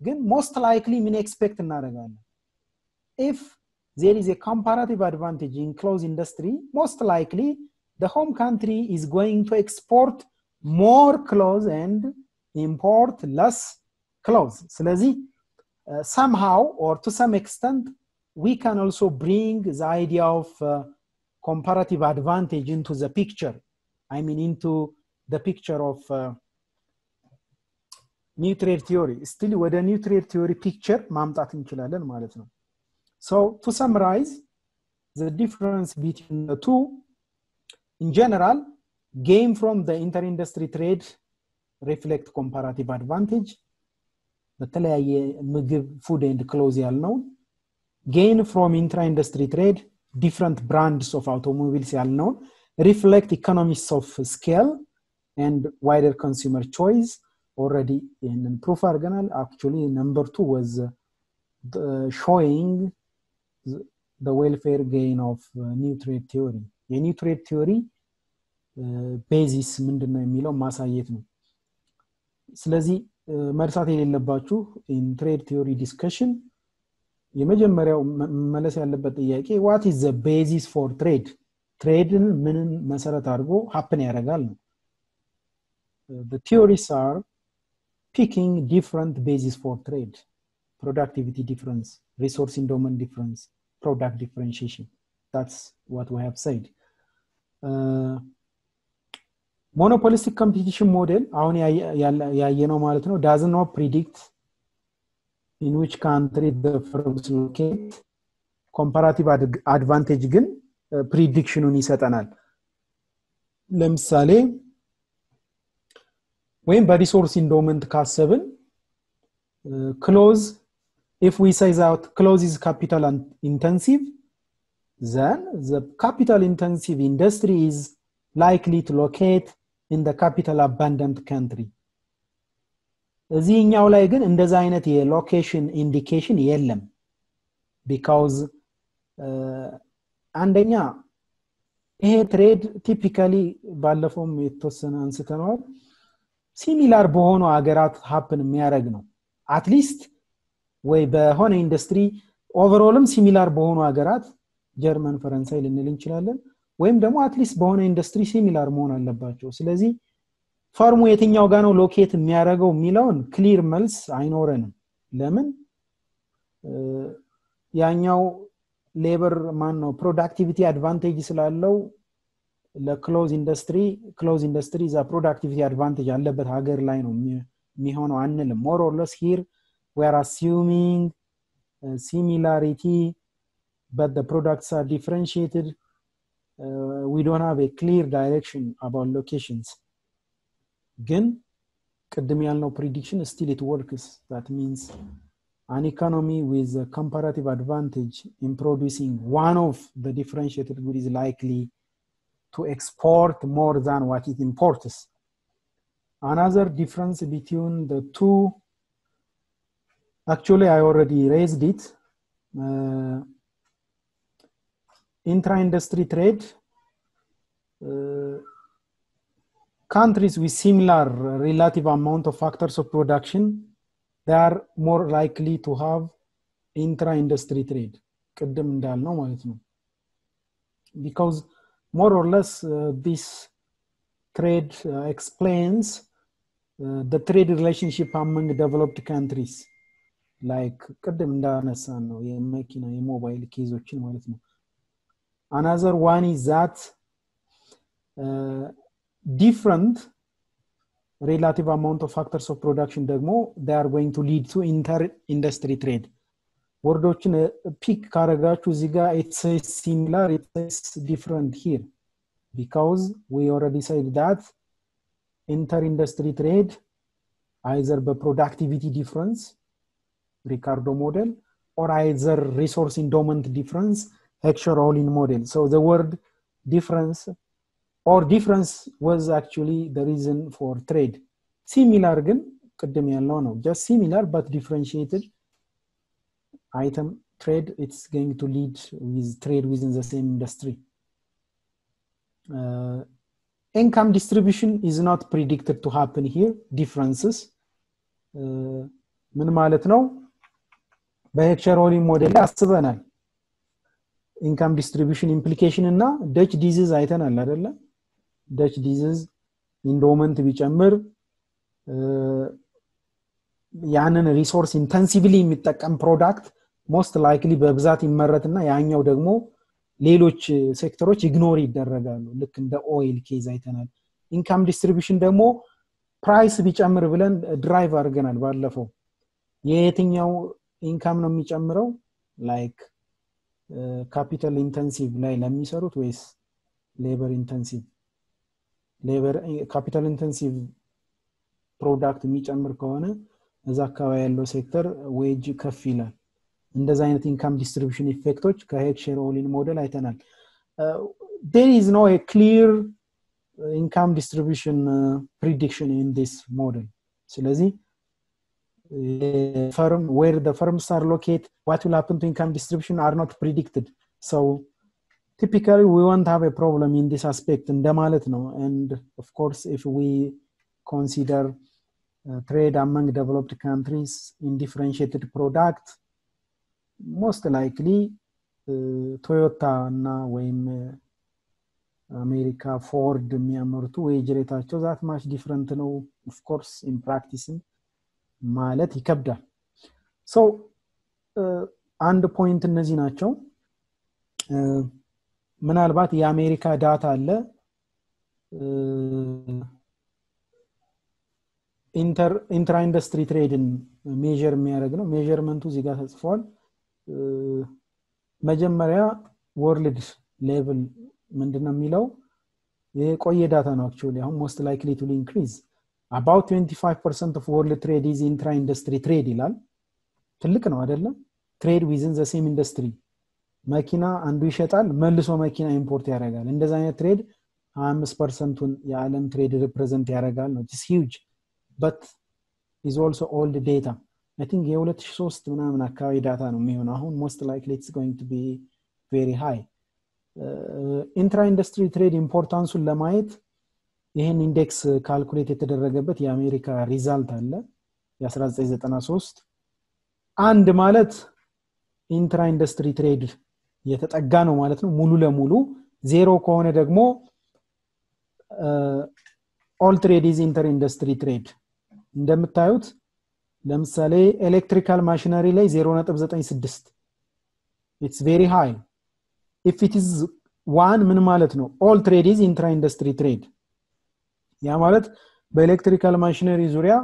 ግን most likely ምን expect እናደርጋለን if there is a comparative advantage in clothes industry most likely the home country is going to export more clothes and import less clothes ስለዚህ somehow or to some extent we can also bring the idea of comparative advantage into the picture into the picture of new trade theory still with a new trade theory picture ማምጣት እንችላለን ማለት ነው so to summarize the difference between the two in general gain from the inter-industry trade reflect comparative advantage በተለያየ ምግብ food and clothes ያልነው gain from intra-industry trade different brands of automobiles ያልነው reflect economies of scale and wider consumer choice already in proof arganal actually number 2 was showing the welfare gain of new trade theory a new trade theory basis ምንድነው የሚለው ማሳየት ነው ስለዚህ መርሳት የሌለባችሁ in trade theory discussion የመጀመሪያው መመለስ ያለበት ጥያቄ what is the basis for trade ትሬድን ምንን መሰረት አድርጎ happen ያደርጋል ነው the theories are picking different basis for trade productivity difference resource endowment difference product differentiation that's what we have said monopolistic competition model አሁን ያየነው ማለት ነው does not predict in which country the firms locate comparative advantage ግን prediction ይሰጠናል ለምሳሌ when resource endowment ካሰብን close if we say that close is capital intensive then the capital intensive industry is likely to locate in the capital abundant country እዚህኛው ላይ ግን እንደዛ አይነት የሎኬሽን ኢንዲኬሽን የለም because አንደኛ ይሄ ትሬድ ቲፒካሊ ባለፈውም የተወሰነ አንስተናል ሲሚላር በሆኑ ሀገራት happen የሚያደርግ ነው at least ወይ በሆነ ኢንደስትሪ ኦቨርኦልም ሲሚላር በሆኑ ሀገራት ጀርመን ፈረንሳይ ልንል እንችላለን ወይም ደግሞ at least በሆነ ኢንደስትሪ ሲሚላር መሆን አለባቸው ስለዚህ ፋርሙ የትኛው ጋር ነው ሎኬት የሚያደርገው የሚለውን ክሊር መልስ አይኖረንም ለምን ያኛው ሌበር ማን ነው ፕሮዳክቲቪቲ አድቫንቴጅ ስላለው ለክሎዝ ኢንዱስትሪ is a productivity advantage ያለበት ሀገር ላይ ነው የሚሆነው አንልም more or less here we are assuming similarity but the products are differentiated we don't have a clear direction about locations ግን ቅድም ያልነው prediction still it works that means an economy with a comparative advantage in producing one of the differentiated goods is likely to export more than what it imports. Another difference between the two, actually I already raised it, intra-industry trade, countries with similar relative amount of factors of production, they are more likely to have intra-industry trade. ቅድም እንዳልነው ማለት ነው. Because more or less this trade explains the trade relationship among developed countries like ቅድም እንዳነሳ ነው የመኪና የሞባይል ኬዞችን ማለት ነው. Another one is that different relative amount of factors of production ደግሞ they are going to lead to inter-industry trade. ወርዶችን ፒክ ካረጋችሁ እዚህ ጋር it's similar it's different here because we already said that inter-industry trade either by productivity difference Ricardo model or either resource endowment difference Heckscher-Ohlin model. So the word difference or difference was actually the reason for trade. Similar ግን ቅድም ያለው ነው just similar but differentiated item trade it's going to lead with trade within the same industry. Income distribution is not predicted to happen here differences ምን ማለት ነው በሄክሸር-ኦሊን ሞዴል አስበናል income distribution implication እና Dutch disease አይተናል አይደለ Dutch disease endowment ቢጨምር ያንን ሪሶርስ ኢንተንሲቭሊ የሚጠቀም ፕሮዳክት most likely በብዛት ይመረትና ያኛው ደግሞ ሌሎች ሴክተሮች ኢግኖር ይደረጋሉ ልክ እንደ ኦይል ኬዝ አይተናል ኢንካም ዲስትሪቢዩሽን ደግሞ ፕራይስ ቢጨምር ብለን ድራይቭ አድርገናል ባለፈው የየትኛው ኢንካም ነው የሚጨምረው ላይክ ካፒታል ኢንተንሲቭ ላይ ለሚሰሩት ወይስ ሌበር ኢንተንሲቭ ካፒታል ኢንተንሲቭ ፕሮዳክት የሚጨምር ከሆነ እዛ አካባቢ ያለው ሴክተር ዌጅ ከፍ ይላል እንደዛ አይነት ኢንካም ዲስትሪቢዩሽን ኢፌክቶች ከሄክሸር-ኦሊን ሞዴል አይተናል there is no a clear income distribution prediction in this model ስለዚህ firm where the firms are located what will happen to income distribution are not predicted so typically we won't have a problem in this aspect እንደማለት ነው and of course if we consider trade among developed countries in differentiated products most likely Toyota እና ወይም አሜሪካ ፎርድ የሚያመርቱ ዌጅ ሬታቸው that much different ነው of course in practice ማለት ይከብዳል so አንድ ፖይንት እነዚህ ናቸው ምናልባት የአሜሪካ ዳታ አለ intra industry trade ሜዠር የሚያደርግ ነው ሜዠርመንቱ እዚህ ጋር ተጽፏል መጀመሪያ ወርልድ ሌቭል ምንድነው የሚለው የቆየ ዳታ ነው actually አሁን most likely to increase about 25% of world trade is intra industry trade ይላል ትልቅ ነው አይደለም trade within the same industry መኪና አንዱ ይሸጣል መልሶ መኪና ኢምፖርት ያደርጋል እንደዛ አይነት ትሬድ 25%ን የዓለም ትሬድ ሪፕሬዘንት ያደርጋል ነው it's huge but is also old data I think የ2003 ምናምን አካባቢ ዳታ ነው የሚሆነው አሁን most likely it's going to be very high intra industry trade ኢምፖርታንሱን ለማየት ይሄን ኢንዴክስ ካልኩሌት የተደረገበት የአሜሪካ ሪዛልት አለ የ1993 አንድ ማለት ኢንትራ ኢንዱስትሪ ትሬድ የተጠጋ ነው ማለት ነው ሙሉ ለሙሉ ዜሮ ከሆነ ደግሞ all trade is inter industry trade እንደምታዩት ለምሳሌ ኤሌክትሪካል ማሽነሪ ላይ 0.96 it's very high if it is one ምን ማለት ነው all trade is intra industry trade ያ ማለት በኤሌክትሪካል ማሽነሪ ዙሪያ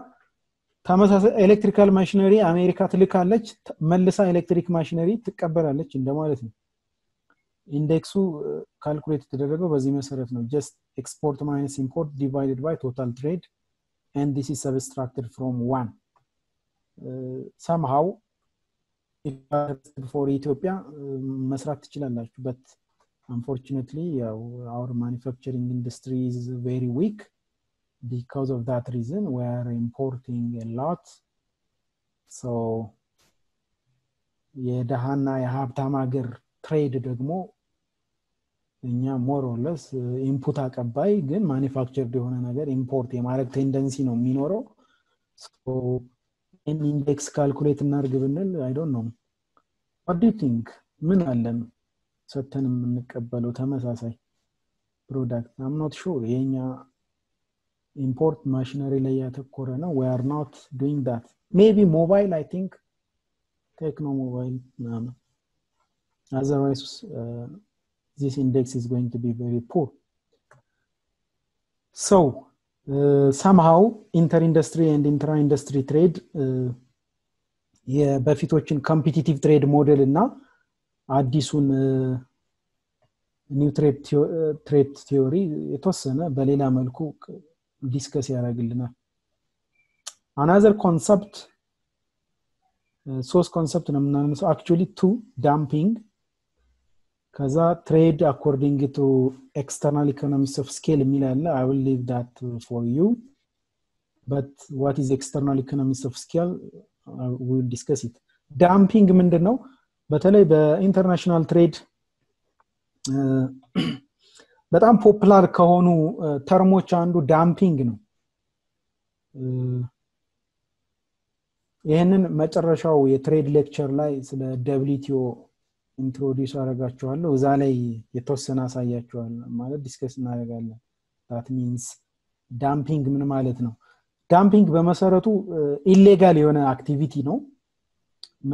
ተመሳሳይ ኤሌክትሪካል ማሽነሪ አሜሪካ ትልካለች መልሳ ኤሌክትሪክ ማሽነሪ ትቀበላለች እንደማለት ነው ኢንዴክሱ ካልኩሌት ተደረገው በዚህ መሰረት ነው just export minus import divided by total trade and this is subtracted from 1 somehow if for Ethiopia መስራት ትችላላችሁ but unfortunately our manufacturing industry is very weak because of that reason we are importing a lot so የደሃና የሀብታም ሀገር ትሬድ ደግሞ እኛ more or less input አቀባይ ግን manufactured የሆነ ነገር import የማድረግ ቴንደንሲ ነው የሚኖረው so in index calculate እናርግ ብንል I don't know what do you think ምን አለን ሰተንም እንቀበለው ተመሳሳይ product I'm not sure የኛ import machinery ላይ ያተኮረ ነው we are not doing that maybe mobile I think techno mobile otherwise this index is going to be very poor so somehow inter industry and intra industry trade የበፊቶችን competitive trade model እና አዲሱን new trade theory የተወሰነ በሌላ መልኩ ዲስከስ ያደርግልናል another concept source concept ነው የምናነሳው actually two dumping ከዛ trade according to external economies of scale የሚላለ I will leave that for you but what is external economies of scale we will discuss it dumping ምንድነው በተለይ በኢንተርናሽናል ትሬድ በጣም ፖፑላር ከሆኑ ተርሞች አንዱ ዳምፒንግ ነው ይሄንን መጨረሻው የትሬድ ሌክቸር ላይ ስለ WTO ኢንትሮዲዩስ አደርጋችኋለሁ እዛ ላይ የተወሰነ አሳያችኋለሁ ማለት ዲስከስ እናደርጋለን that means ዳምፒንግ ምን ማለት ነው ዳምፒንግ በመሰረቱ ኢሌጋል የሆነ አክቲቪቲ ነው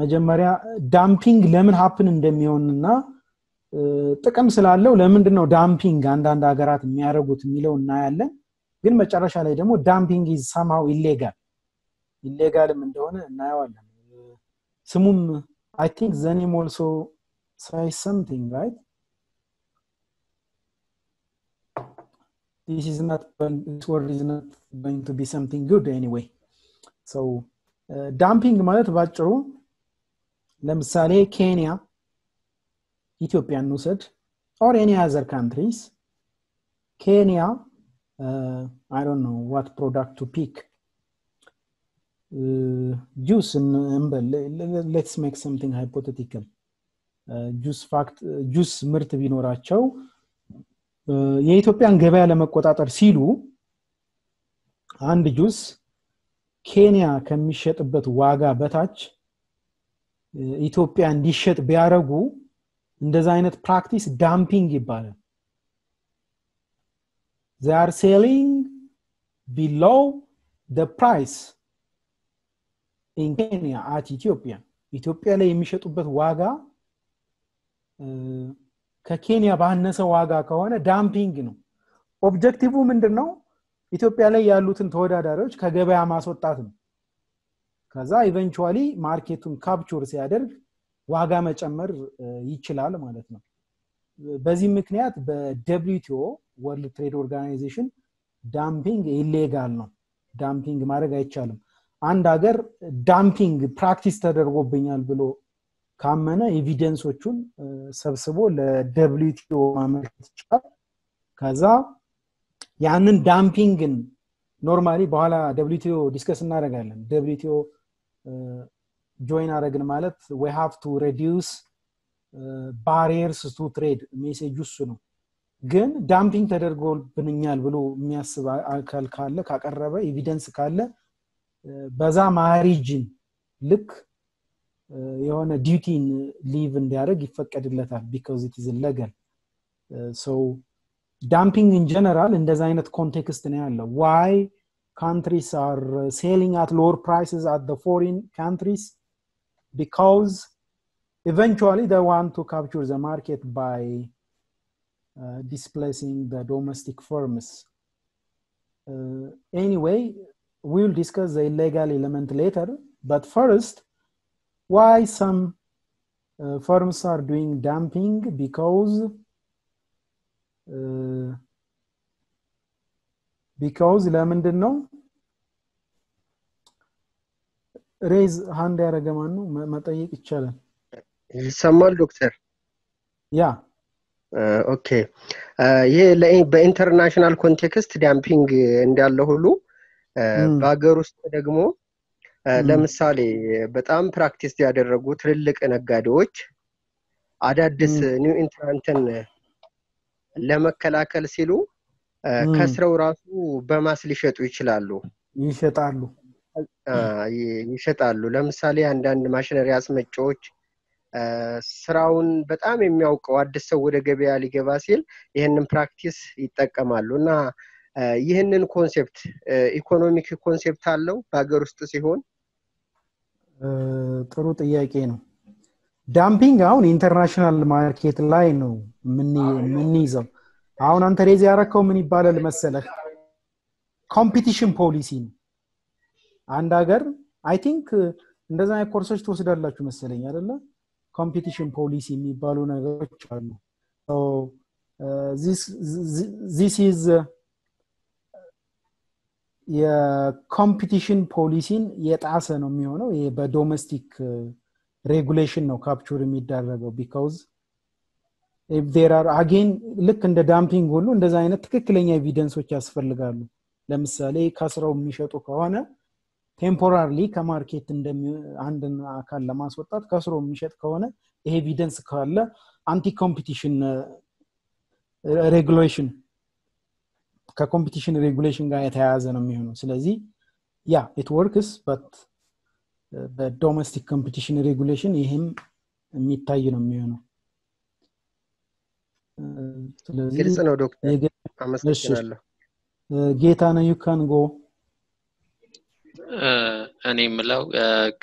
መጀመሪያ ዳምፒንግ ለምን happen እንደሚሆንና ጥቅም ስላለው ለምንድነው ዳምፒንግ አንዳንድ ሀገራት የሚያደርጉት የሚለው እናያለን ግን መጨረሻ ላይ ደግሞ ዳምፒንግ is somehow illegalም እንደሆነ እናያለን ስሙም I think the name also says something right this word is not going to be something good anyway so dumping ማለት ባጭሩ ለምሳሌ ኬንያ ኢትዮጵያን እንውሰድ or any other countries Kenya I don't know what product to pick juice let's make something hypothetical juice ምርት ቢኖራቸው የኢትዮጵያን ገበያ ለመቆጣጠር ሲሉ አንድ ጁስ ኬንያ ከሚሸጥበት ዋጋ በታች ኢትዮጵያ እንዲሸጥ ቢያረጉ እንደዛ አይነት ፕራክቲስ ዳምፒንግ ይባላል they are selling below the price in Kenya at ኢትዮጵያ ላይ የሚሸጡበት ዋጋ ከኬንያ ባነሰ ዋጋ ከሆነ ዳምፒንግ ነው ኦብጀክቲቭ ምንድነው ኢትዮጵያ ላይ ያሉትን ተወዳዳሪዎች ከገበያ ማስወጣት ነው ከዛ ኢቨንቹአሊ ማርኬቱን ካፕቸር ሲያደርግ ዋጋ መጨመር ይችላል ማለት ነው በዚህ ምክንያት በWTO World Trade Organization ዳምፒንግ ኢሌጋል ነው ዳምፒንግ ማድረግ አይቻልም አንድ ሀገር ዳምፒንግ ፕራክቲስ ተደርጎብኛል ብሎ ካመነ ኤቪደንሶቹን ሰብስቦ ለWTO ማመልከት ይችላል ከዛ ያንን ዳምፒንግን ኖርማሊ በኋላ WTO ዲስከስ እናደርጋለን WTO ጆይን አረግን ማለት we have to reduce barriers to trade ሜሴጅ እሱ ነው ግን ዳምፒንግ ተደርጎብኛል ብሎ የሚያስብ አካል ካለ ካቀረበ ኤቪደንስ ካለ በዛ ማሪጅን ልክ የሆነ ዲዩቲን ሊቭ እንዲያደርግ ይፈቀድለታል because it is illegal so dumping in general እንደዛ አይነት ኮንቴክስት ነው ያለው why countries are selling at lower prices at the foreign countries because eventually they want to capture the market by displacing the domestic firms. Anyway, we'll discuss the illegal element later, but first, why some firms are doing dumping? Because ለምንድን ነው ሬዝ ሃንድ ያረገማን ነው መጠየቅ ይቻላል ይሰማል ዶክተር ያ ኦኬ ይሄ በኢንተርናሽናል ኮንቴክስት ዳምፒንግ እንዳለ ሁሉ በአገር ውስጥ ደግሞ ለምሳሌ በጣም ፕራክቲስ ያደረጉ ትልልቅ ነጋዴዎች አዳዲስ ኒው ኢንትራንትን ለመከላከል ሲሉ ከስረው ራሱ በማስ ሊሸጡ ይሸጣሉ ለምሳሌ አንዳንድ ማሽነሪ አስመጪዎች ስራውን በጣም የሚያውቀው አዲስ ሰው ወደ ገበያ ሊገባ ሲል ይሄንን ፕራክቲስ ይጠቀማሉና ይሄንን ኮንሰፕት ኢኮኖሚክ ኮንሰፕት አለው በአገር ውስጥ ሲሆን ጥሩ ጥያቄ ነው ዳምፒንግ አሁን ኢንተርናሽናል ማርኬት ላይ ነው ምን ይዘው አሁን አንተ ሬዝ ያረከው ምን ይባላል መሰለህ ኮምፒቲሽን ፖሊሲ ነው አንድ ሀገር አይ ቲንክ እንደዛ ኮርሶች ተወስዳላችሁ መሰለኝ አይደለ competition policy የሚባሉ ነገሮች አሉ so this is የኮምፒቲሽን ፖሊሲን የጣሰ ነው የሚሆነው ይሄ በዶሜስቲክ ሬጉሌሽን ነው ካፕቸር የሚደረገው because if there are again ልክ እንደ ዳምፒንግ ሁሉ እንደዛ አይነት ትክክለኛ ኤቪደንሶች ያስፈልጋሉ ለምሳሌ ከስራው የሚሸጡ ከሆነ ቴምፖራሪሊ ከማርኬት አንድን አካል ለማስወጣት ከስሮ የሚሸጥ ከሆነ ይሄ ኤቪደንስ ካለ አንቲ ኮምፒቲሽን ሬጉሌሽን ከኮምፒቲሽን ሬጉሌሽን ጋር የተያያዘ ነው የሚሆነው ስለዚህ ያ it works but the domestic competition regulation ይሄም የሚታይ ነው የሚሆነው ስለዚህ ግልጽ ነው ዶክተር አመሰግናለሁ ጌታ ነው you can go እኔ ምለው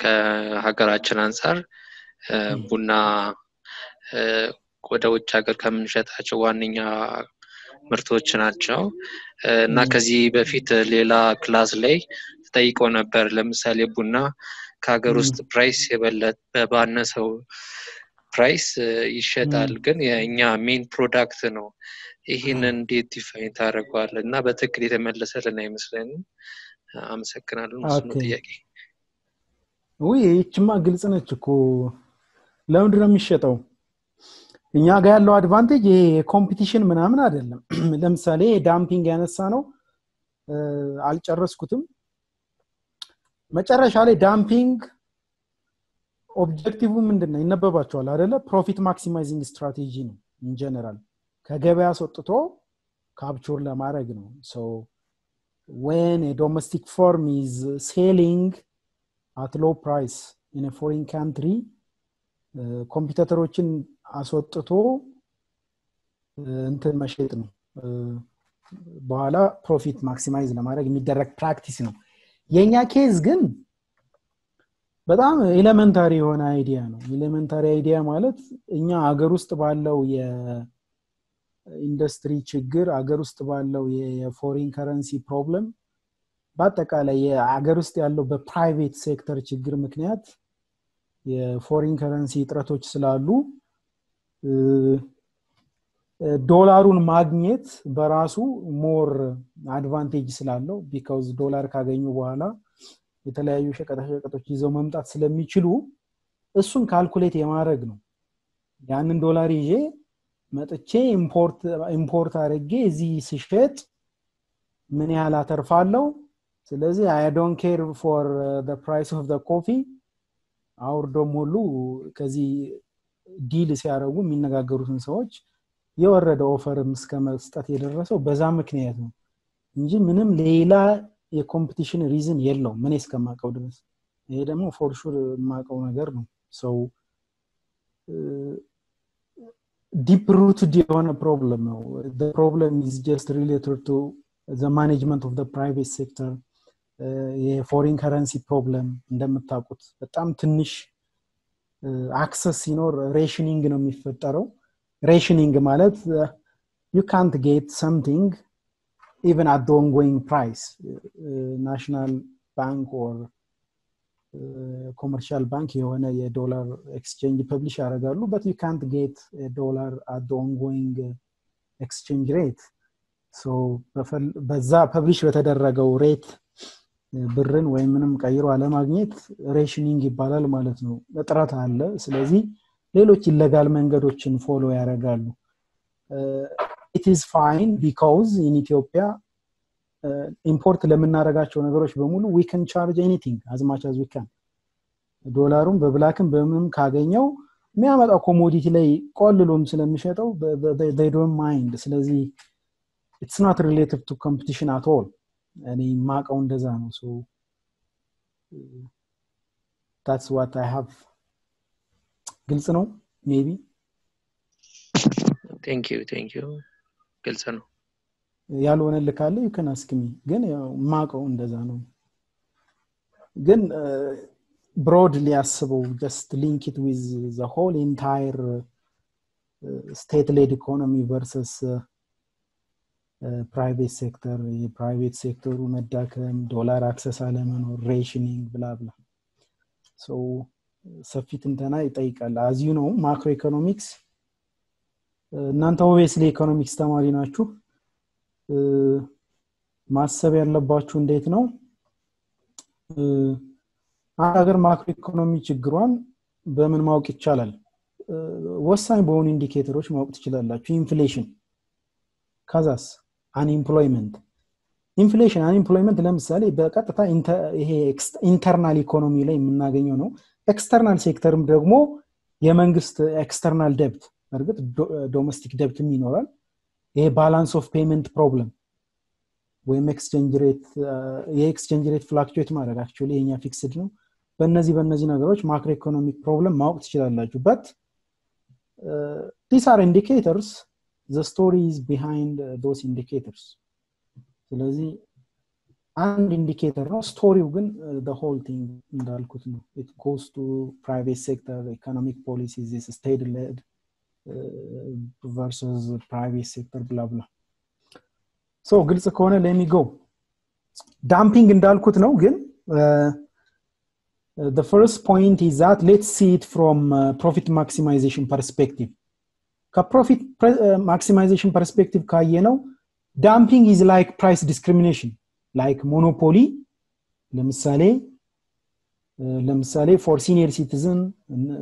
ከሀገራችን አንፃር ቡና ወደ ውጭ ሀገር ከምንሸጣቸው ዋንኛ ምርቶች ናቸው እና ከዚህ በፊት ሌላ ክላስ ላይ ተጠይቆ ነበር ለምሳሌ ቡና ከሀገር ውስጥ ፕራይስ የበለጠ በባነሰው ፕራይስ ይሸጣል ግን የኛ ሜን ፕሮዳክት ነው ይሄንን እንዴት ዲፋይን ታደርጋለህ እና በትክክል የተመለሰልን አይመስለኝም አመሰግናለሁ እሱ ጥያቄ ወይ እቺማ ግልጽ ነች እኮ ለምንድን ነው የሚሸጠው እኛ ጋር ያለው አድቫንቴጅ ይሄ ኮምፒቲሽን ምናምን አይደለም ለምሳሌ ዳምፒንግ ያነሳ ነው አልጨረስኩትም መጨረሻ ላይ ዳምፒንግ ኦብጀክቲቭ ምንድነው ይነበባቸዋል አይደለ ፕሮፊት ማክሲማይዚንግ ስትራቴጂ ነው ኢን ጀነራል ከገበያ ሰጥቶ ካፕቸር ለማድረግ ነው so when a domestic firm is selling at low price in a foreign country ኮምፒቲተሮችን አስወጥቶ እንትን መሸጥ ነው በኋላ ፕሮፊት ማክሲማይዝ ለማድረግ የሚደረግ ፕራክቲስ ነው የኛ ኬዝ ግን በጣም ኤሌመንታሪ የሆነ አይዲያ ነው ኤሌመንታሪ አይዲያ ማለት እኛ ሀገር ውስጥ ባለው የኢንዱስትሪ ችግር ሀገር ውስጥ ባለው የፎሬን ከረንሲ ፕሮብለም በአጠቃላይ የሀገር ውስጥ ያለው በፕራይቬት ሴክተር ችግር ምክንያት የፎሬን ከረንሲ እጥረቶች ስላሉ ዶላሩን ማግኘት በራሱ ሞር አድቫንቴጅ ስላለው because ዶላር ካገኙ በኋላ የተለያዩ ሸቀጣሸቀጦች ይዘው መምጣት ስለሚችሉ እሱን ካልኩሌት የማድረግ ነው ያንን ዶላር ይዤ መጥቼ ኢምፖርት አድርጌ እዚህ ሲሸጥ ምን ያህል አተርፋለሁ ስለዚህ I don't care for the price of the coffee አውርዶም ሁሉ ከዚህ ዲል ሲያረጉ የሚነጋገሩትን ሰዎች የወረደ ኦፈርም እስከመስጠት የደረሰው በዛ ምክንያት ነው እንጂ ምንም ሌላ የኮምፒቲሽን ሪዝን የለውም ምን እስከማቀው ድረስ ይሄ ደግሞ ፎር ሹር ማቀው ነገር ነው so deep rooted የሆነ problem ነው the problem is just related to the management of the private sector የፎሬን ከረንሲ ፕሮብለም እንደምታውቁት በጣም ትንሽ አክሰስ ሲኖር ሬሽኒንግ ነው የሚፈጠረው ሬሽኒንግ ማለት you can't get something even at the ongoing price. National bank or commercial bank የሆነ የዶላር ኤክስቼንጅ ፐብሊሽ ያደርጋሉ, but you can't get a dollar at the ongoing exchange rate. so በዛ ፐብሊሽ በተደረገው ሬት ብርን ወይ ምንም ቀይሮ አለማግኘት ሬሽኒንግ ይባላል ማለት ነው። እጥረት አለ። ስለዚህ ሌሎች ኢሌጋል መንገዶችን ፎሎ ያደርጋሉ። it is fine because in Ethiopia ኢምፖርት ለምናደርጋቸው ነገሮች በሙሉ we can charge anything as much as we can. ዶላሩን በብላክም በምንም ካገኘው የሚያመጣው ኮሞዲቲ ላይ ቆልሎም ስለሚሸጠው they don't mind. ስለዚህ it's not related to competition at all. እኔ ማቀው እንደዛ ነው. so that's what I have. ግልጽ ነው maybe? thank you ግልጽ ነው። ያልሆነ ልካለ you can ask me. ግን ማቀው እንደዛ ነው። ግን broadly አስበው, just link it with the whole entire state-led economy versus private sector. የፕራይቬት ሴክተሩ መዳከም፣ ዶላር አክሰስ አለመኖር፣ ሬሽኒንግ blah blah. so ሰፊ ትንተና ይጠይቃል. as you know macro economics እናንተ obviously economics ተማሪ ናችሁ. ማሰብ ያለባችሁ እንዴት ነው አገር ማክሮ ኢኮኖሚ ችግሯን በምን ማወቅ ይቻላል? ወሳኝ በሆኑ ኢንዲኬተሮች ማወቅ ትችላላችሁ። ኢንፍሌሽን፣ ከዛስ አንኤምፕሎይመንት። ኢንፍሌሽን አንኤምፕሎይመንት ለምሳሌ በቀጥታ ይሄ ኢንተርናል ኢኮኖሚ ላይ የምናገኘው ነው። ኤክስተርናል ሴክተርም ደግሞ የመንግስት ኤክስተርናል ዴብት፣ በርግጥ ዶሜስቲክ ዴብትም ይኖራል። ይሄ ባላንስ ኦፍ ፔመንት ፕሮብለም ወይም ኤክስቼንጅ ሬት ፍላክቹዌት ማድረግ actually የኛ ፊክስድ ነው። በእነዚህ ነገሮች ማክሮ ኢኮኖሚክ ፕሮብለም ማወቅ ትችላላችሁ። but these are indicators, the story is behind those indicators. ስለዚህ አንድ ኢንዲኬተር ነው፣ ስቶሪው ግን the whole thing እንዳልኩት ነው። it goes to private sector economic policies, is state led versus private sector blah blah. so ግልጽ ከሆነ let me go. dumping እንዳልኩት ነው። ግን the first point is that let's see it from profit maximization perspective. ከprofit maximization perspective ካየነው dumping is like price discrimination, like monopoly. ለምሳሌ for senior citizen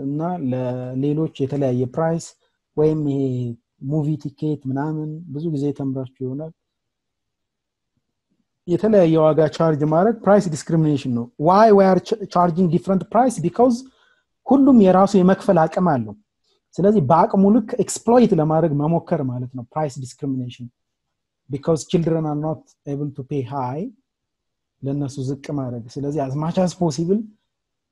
እና ለሌሎች የተለያየ ፕራይስ ወይም ይሄ ሙቪ ቲኬት ምናምን ብዙ ጊዜ ተምራችሁ ይሆናል። የተለያየ ዋጋ ቻርጅ ማድረግ ፕራይስ ዲስክሪሚኔሽን ነው። why we are charging different price? because ሁሉም የራሱ የመክፈል አቅም አለው። ስለዚህ በአቅሙ ልክ ኤክስፕሎይት ለማድረግ መሞከር ማለት ነው ፕራይስ ዲስክሪሚኔሽን። because children are not able to pay high, ለነሱ ዝቅ ማድረግ። ስለዚህ as much as possible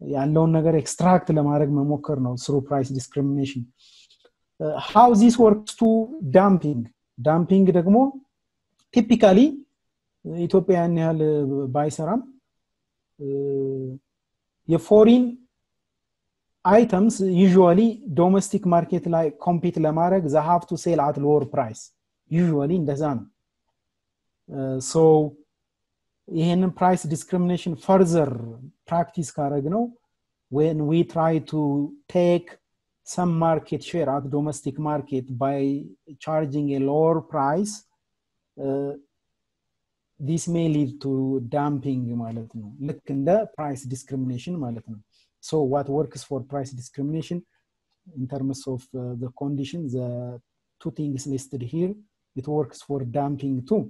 ያለውን ነገር ኤክስትራክት ለማድረግ መሞከር ነው through price discrimination. how this works to dumping ደግሞ typically ኢትዮጵያን ያህል ባይሰራም የፎሪን items usually domestic market ላይ compete ለማድረግ they have to sell at lower price usually እንደዛ ነው። so ይሄንን price discrimination further practice ካረግነው when we try to take some market share at domestic market by charging a lower price, this may lead to dumping ማለት ነው። ልክ እንደ price discrimination ማለት ነው። so what works for price discrimination in terms of the condition, the two things listed here, it works for dumping too.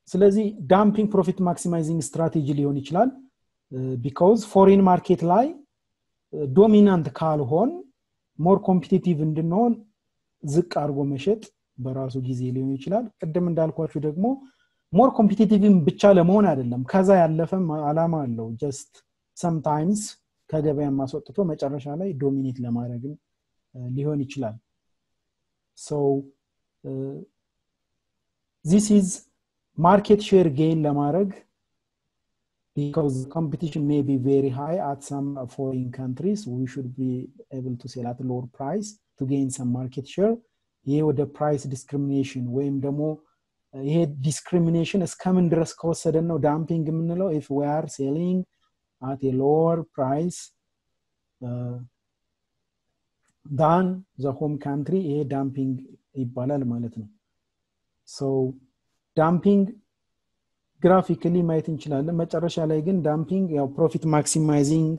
ስለዚህ dumping profit maximizing strategy ሊሆን ይችላል because foreign market ላይ dominant ካልሆን more competitive እንድንሆን ዝቅ አድርጎ መሸጥ በራሱ ጊዜ ሊሆን ይችላል። ቀደም እንዳልኳችሁ ደግሞ more competitive ብቻ ለመሆን አይደለም፣ ከዛ ያለፈም አላማ አለው። just sometimes ከገበያ ማስወጥቶ መጨረሻ ላይ ዶሚኔት ለማድረግ ሊሆን ይችላል። so this is market share gain ለማድረግ because competition may be very high at some foreign countries, we should be able to sell at a lower price to gain some market share. ይሄ ወደ ፕራይስ ዲስክሪሚኔሽን ወይም ደግሞ ይሄ ዲስክሪሚኔሽን እስከምን ድረስ ከወሰደን ነው ዳምፒንግ የምንለው? if we are selling at a lower price than the home country, ይሄ ዳምፒንግ ይባላል ማለት ነው። so ዳምፒንግ ግራፊካሊ ማየት እንችላለን። መጨረሻ ላይ ግን ዳምፒንግ ያው ፕሮፊት ማክሲማይዚንግ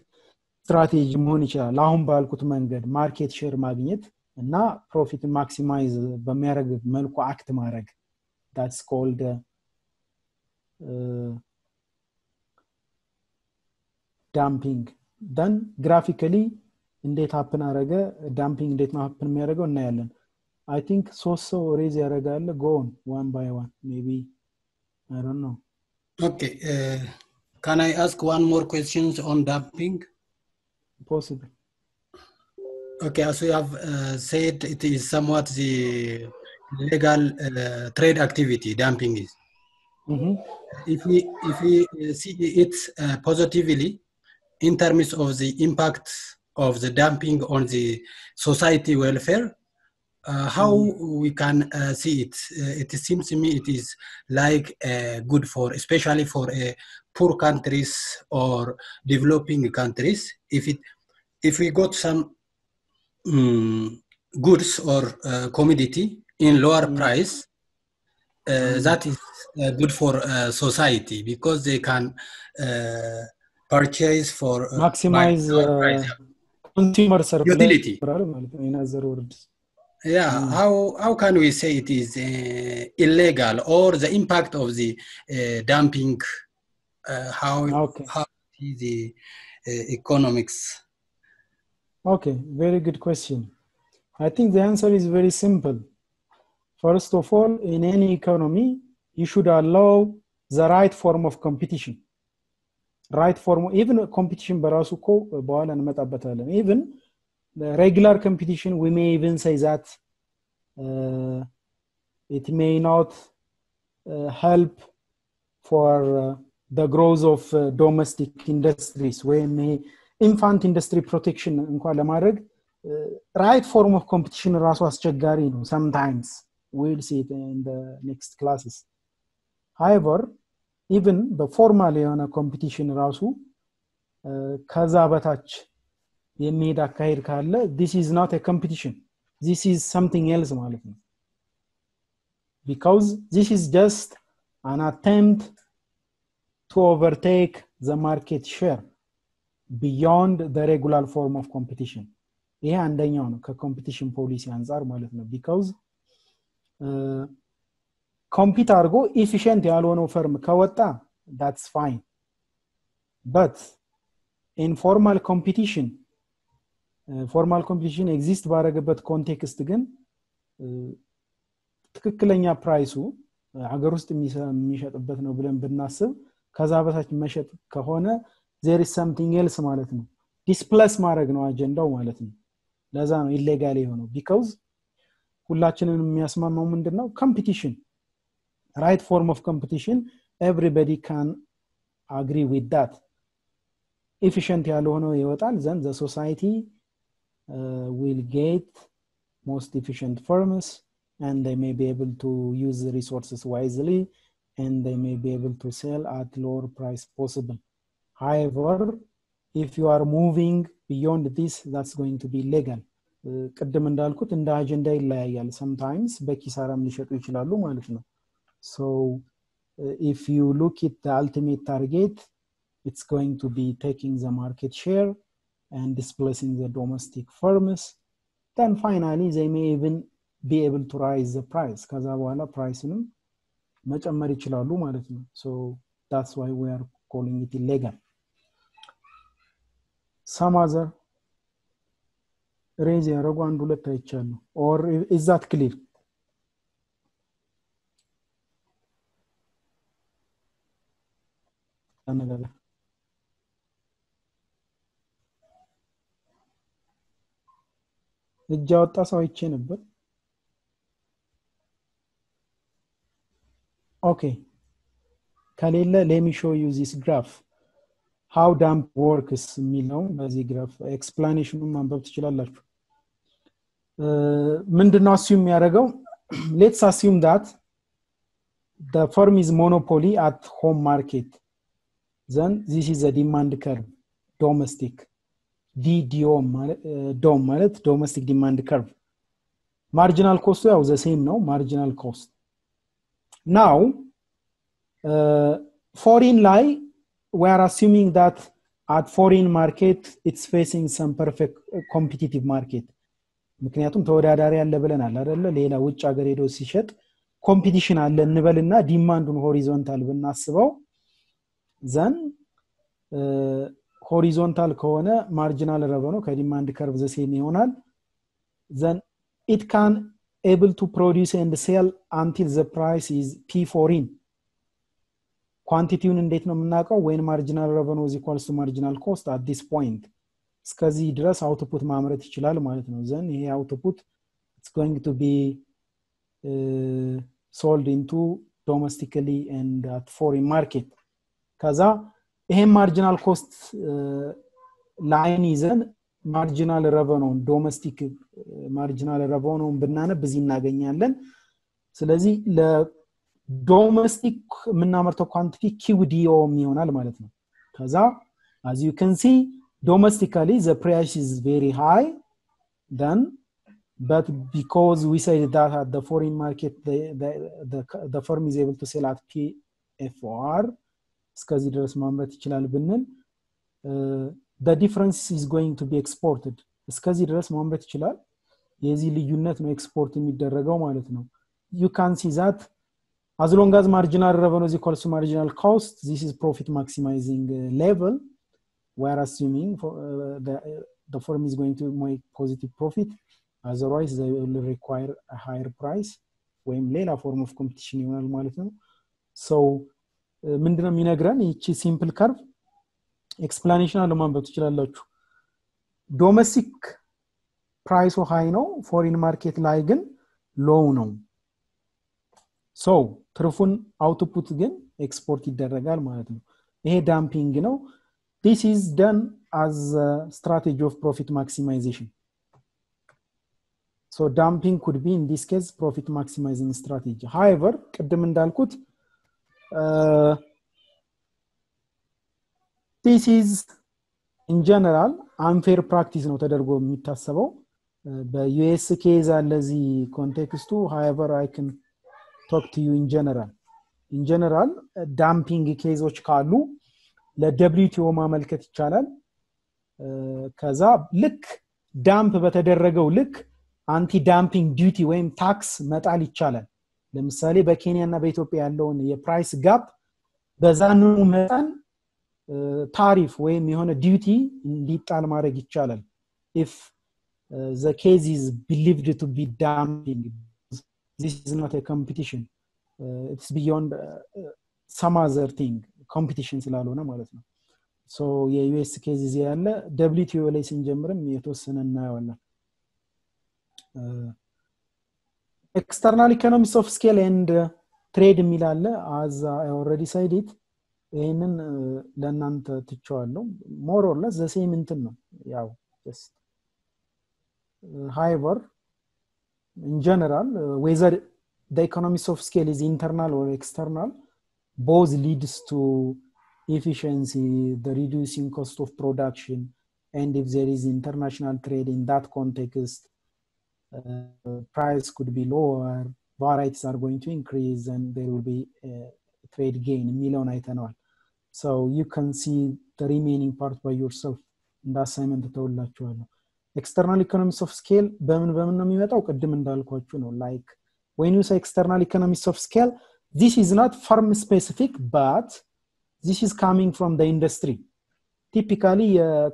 ስትራቴጂ መሆን ይችላል። አሁን ባልኩት መንገድ ማርኬት ሼር ማግኘት እና ፕሮፊት ማክሲማይዝ በሚያደርግ መልኩ አክት ማድረግ that's called dumping. then graphically እንዴት happen አረገ dumping እንዴት ነው happen የሚያደርገው እናያለን። I think so raise ያደርጋል go on one by one maybe I don't know. Okay, can I ask one more questions on dumping? Possible. Okay, as you have said, it is somewhat the legal trade activity, dumping is. If we see it positively in terms of the impact of the dumping on the society welfare, how we can see it? It seems to me it is like good for, especially for poor countries or developing countries. If we got some goods or commodity in lower price, that is good for society because they can purchase for maximize consumer surplus utility. In other words, yeah, how can we say it is illegal or the impact of the dumping? How is the economics? Okay, very good question. I think the answer is very simple. First of all, in any economy, you should allow the right form of competition. Right form, even competition በራሱ እኮ በኋላ እንመጣበታለን. Even the regular competition, we may even say that it may not help for the growth of domestic industries. We may infant industry protection እንኳን ለማድረግ right form of competition ራሱ አስቸጋሪ ነው sometimes. We'll see it in the next classes. However, even the formal የሆነ competition ራሱ ከዛ በታች የሚሄድ አካሄድ ካለ this is not a competition, this is something else ማለት ነው። Because this is just an attempt to overtake the market share beyond the regular form of competition. ይሄ አንደኛው ነው ከኮምፒቲሽን ፖሊሲ አንፃር ማለት ነው። because ኮምፒት አድርጎ ኢፊሽንት ያልሆነው ፈርም ከወጣ that's fine, but in formal competition exist ባረገበት ኮንቴክስት ግን ትክክለኛ ፕራይሱ ሀገር ውስጥ የሚሸጥበት ነው ብለን ብናስብ ከዛ በታች መሸጥ ከሆነ there is something else ማለት ነው። ዲስፕሌስ ማድረግ ነው አጀንዳው ማለት ነው። ለዛ ነው ኢሌጋል የሆነው because ሁላችንን የሚያስማማው ምንድነው? competition, right form of competition, everybody can agree with that. efficient ያልሆነው ይወጣል, then the society will get most efficient firms and they may be able to use the resources wisely and they may be able to sell at lower price possible. However, if you are moving beyond this, that's going to be legal. ቅድም እንዳልኩት እንደ አጀንዳ ይለያያል። sometimes በኪሳራም ሊሸጡ ይችላሉ ማለት ነው። so if you look at the ultimate target, it's going to be taking the market share and displacing the domestic firms. Then finally they may even be able to raise the price. ከዛ በኋላ ፕራይስንም መጨመር ይችላሉ ማለት ነው። so that's why we are calling it illegal. some other raise ያረጉ አንድ ሁለት አይቻሉ or is that clear? አነጋገር እጅ አወጣ ሰው አይቼ ነበር። okay, ከሌለ let me show you this graph how dump works የሚለው በዚህ graph explanation ማንበብ ትችላላችሁ። ምንድነው assume ያደረገው let's assume that the firm is monopoly at home market then this is a demand curve domestic DDO DOM ማለት domestic demand curve marginal cost ያው the same ነው marginal cost now foreign ላይ we are assuming that at foreign market it's facing some perfect competitive market ምክንያቱም ተወዳዳሪ ያለ ብለናል አይደለ ሌላ ውጭ ሀገር ሄዶ ሲሸጥ ኮምፒቲሽን አለ እንበልና ዲማንዱን ሆሪዞንታል ብናስበው ዘን ሆሪዞንታል ከሆነ ማርጂናል revenue ከዲማንድ ከርቭ ዘሴም ይሆናል then it can able to produce and sell until the price is P foreign ኳንቲቲውን እንዴት ነው የምናውቀው when marginal revenue is equals to marginal cost at this point እስከዚህ ድረስ አውትፑት ማምረት ይችላል ማለት ነው then ይሄ አውትፑት it's going to be sold into domestically and at foreign market ከዛ ይሄ marginal cost ላይን ይዘን marginal revenue domestic marginal revenue ብናነብ እዚህ እናገኛለን ስለዚህ ለዶሜስቲክ ምናመርተው ኳንቲቲ QDO ይሆናል ማለት ነው ከዛ as you can see domestically the price is very high then but because we said that at the foreign market the firm is able to sell at PFR እስከዚህ ድረስ ማምረት ይችላል ብንል the difference is going to be exported እስከዚህ ድረስ ማምረት ይችላል የዚህ ልዩነት ነው ኤክስፖርት የሚደረገው ማለት ነው you can see that as long as marginal revenue is equal to marginal cost this is profit maximizing level we are assuming the firm is going to make positive profit otherwise they will require a higher price ወይም ሌላ form of competition ይሆናል ማለት ነው so ምንድነው የሚነግረን እቺ ሲምፕል ከርቭ ኤክስፕላኔሽን አለ ማንበብ ትችላላችሁ ዶሜስቲክ ፕራይሱ ሃይ ነው ፎሪን ማርኬት ላይ ግን ሎው ነው so ትርፉን አውትፑት ግን ኤክስፖርት ይደረጋል ማለት ነው ይሄ ዳምፒንግ ነው this is done as a strategy of profit maximization so dumping could be in this case profit maximizing strategy however ቅድም እንዳልኩት this is in general unfair practice ነው ተደርጎ የሚታሰበው በዩኤስ ኬዝ አለዚህ ኮንቴክስቱ however I can talk to you in general dumping ኬዞች ካሉ ለWTO ማመልከት ይቻላል ከዛ ልክ ዳምፕ በተደረገው ልክ አንቲ ዳምፒንግ ዲዩቲ ወይም ታክስ መጣል ይቻላል ለምሳሌ በኬንያና በኢትዮጵያ ያለውን የፕራይስ ጋፕ በዛኑ መጠን ታሪፍ ወይም የሆነ ዲዩቲ እንዲጣል ማድረግ ይቻላል if the case is believed to be dumping this is not a competition it's beyond some other thing competition ስላልሆነ ማለት ነው so የዩኤስ ኬዝ እዚህ ያለ WTO ላይ ስንጀምርም የተወሰነ እናያለን external economies of scale and trade የሚላለ as I already said it ይሄንን ለእናንተ ትቻለሁ more or less the same እንትን ነው ያው just however in general whether the economies of scale is internal or external both leads to efficiency the reducing cost of production and if there is international trade in that context price could be lower varieties are going to increase and there will be trade gain million አይተናል so you can see the remaining part by yourself እንደ አሳይመንት ተወላችኋለሁ external economies of scale በምን ነው የሚመጣው ቅድም እንዳልኳችሁ ነው like when you say external economies of scale this is not firm specific but this is coming from the industry typically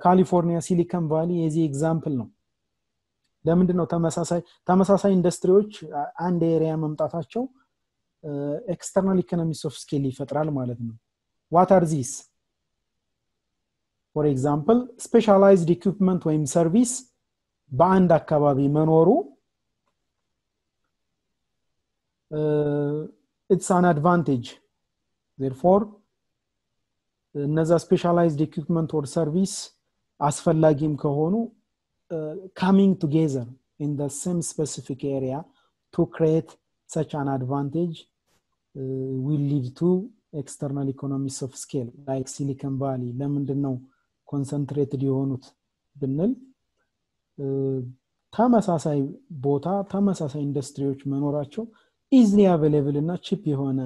California Silicon Valley is the example ነው ለምንድነው ተመሳሳይ ኢንዱስትሪዎች አንድ ኤሪያ መምጣታቸው external economies of scale ይፈጥራል ማለት ነው what are these for example specialized equipment ወይም service በአንድ አካባቢ መኖሩ it's an advantage therefore እነዛ specialized equipment or service አስፈላጊም ከሆኑ coming together in the same specific area to create such an advantage will lead to external economies of scale like Silicon Valley ለምንድነው concentrated የሆኑት ብንል ተመሳሳይ ቦታ ተመሳሳይ ኢንዱስትሪዎች መኖራቸው easily available እና cheap የሆነ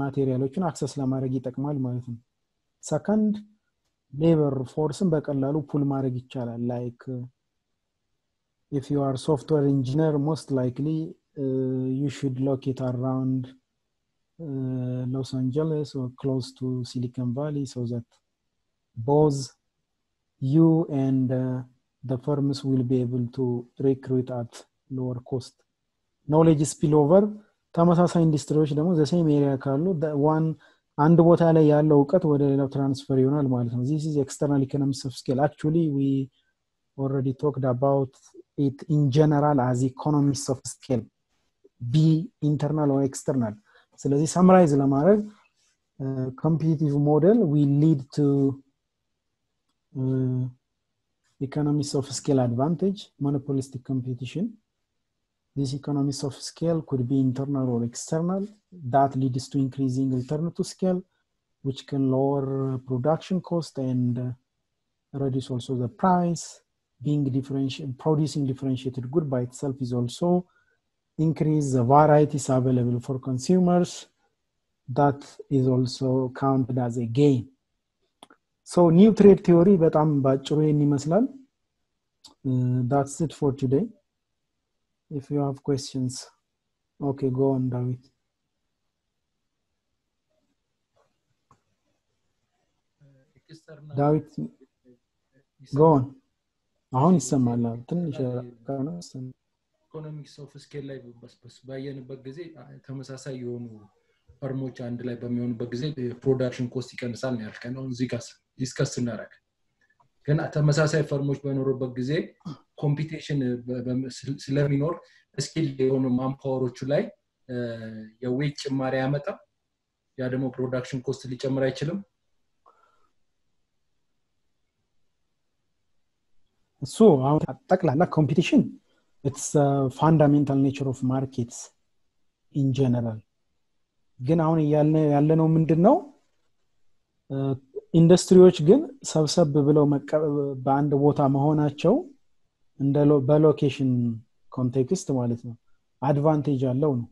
ማቴሪያሎችን አክሰስ ለማድረግ ይጠቅማል ማለት ነው second labor forceን በቀላሉ ፑል ማድረግ ይቻላል like if you are software engineer most likely you should locate around Los Angeles or close to Silicon Valley so that both you and the firms will be able to recruit at lower cost knowledge spillover ተመሳሳይ ኢንዱስትሪዎች ደግሞ the same area ካሉ one አንድ ቦታ ላይ ያለው ዕውቀት ወደ ሌላው ትራንስፈር ይሆናል ማለት ነው this is external economies of scale actually we already talked about it in general as economies of scale be internal or external ስለዚህ summarize ለማድረግ competitive model will lead to economies of scale advantage monopolistic competition this economies of scale could be internal or external that leads to increasing return to scale which can lower production cost and reduce also the price being producing differentiated good by itself is also increase the varieties available for consumers that is also counted as a gain so new trade theory በጣም ባጭሩ ይመስላል that's it for today if you have questions okay go on David David go on አሁን ይሰማል ትንሽ ካነስ ኢኮኖሚክስ ኦፍ ስኬል ላይ ባየንበት ጊዜ ተመሳሳይ የሆኑ ፈርሞች አንድ ላይ በሚሆኑበት ጊዜ ፕሮዳክሽን ኮስት ይቀንሳል ነው ያልከን ነው እዚህ ጋር ዲስከስ እናደርግ ግን ተመሳሳይ ፈርሞች በኖሩበት ጊዜ ኮምፒቲሽን ስለሚኖር ስኪል የሆኑ ማንፓወሮቹ ላይ የዌጅ ጭማሪ ያመጣ ያ ደግሞ ፕሮዳክሽን ኮስት ሊጨምር አይችልም so ጠቅላላ ኮምፒቲሽን it's a fundamental nature of markets in general ግን አሁን ያለነው ምንድነው ኢንዱስትሪዎች ግን ሰብሰብ ብለው በአንድ ቦታ መሆናቸው እንደ በሎኬሽን ኮንቴክስት ማለት ነው አድቫንቴጅ አለው ነው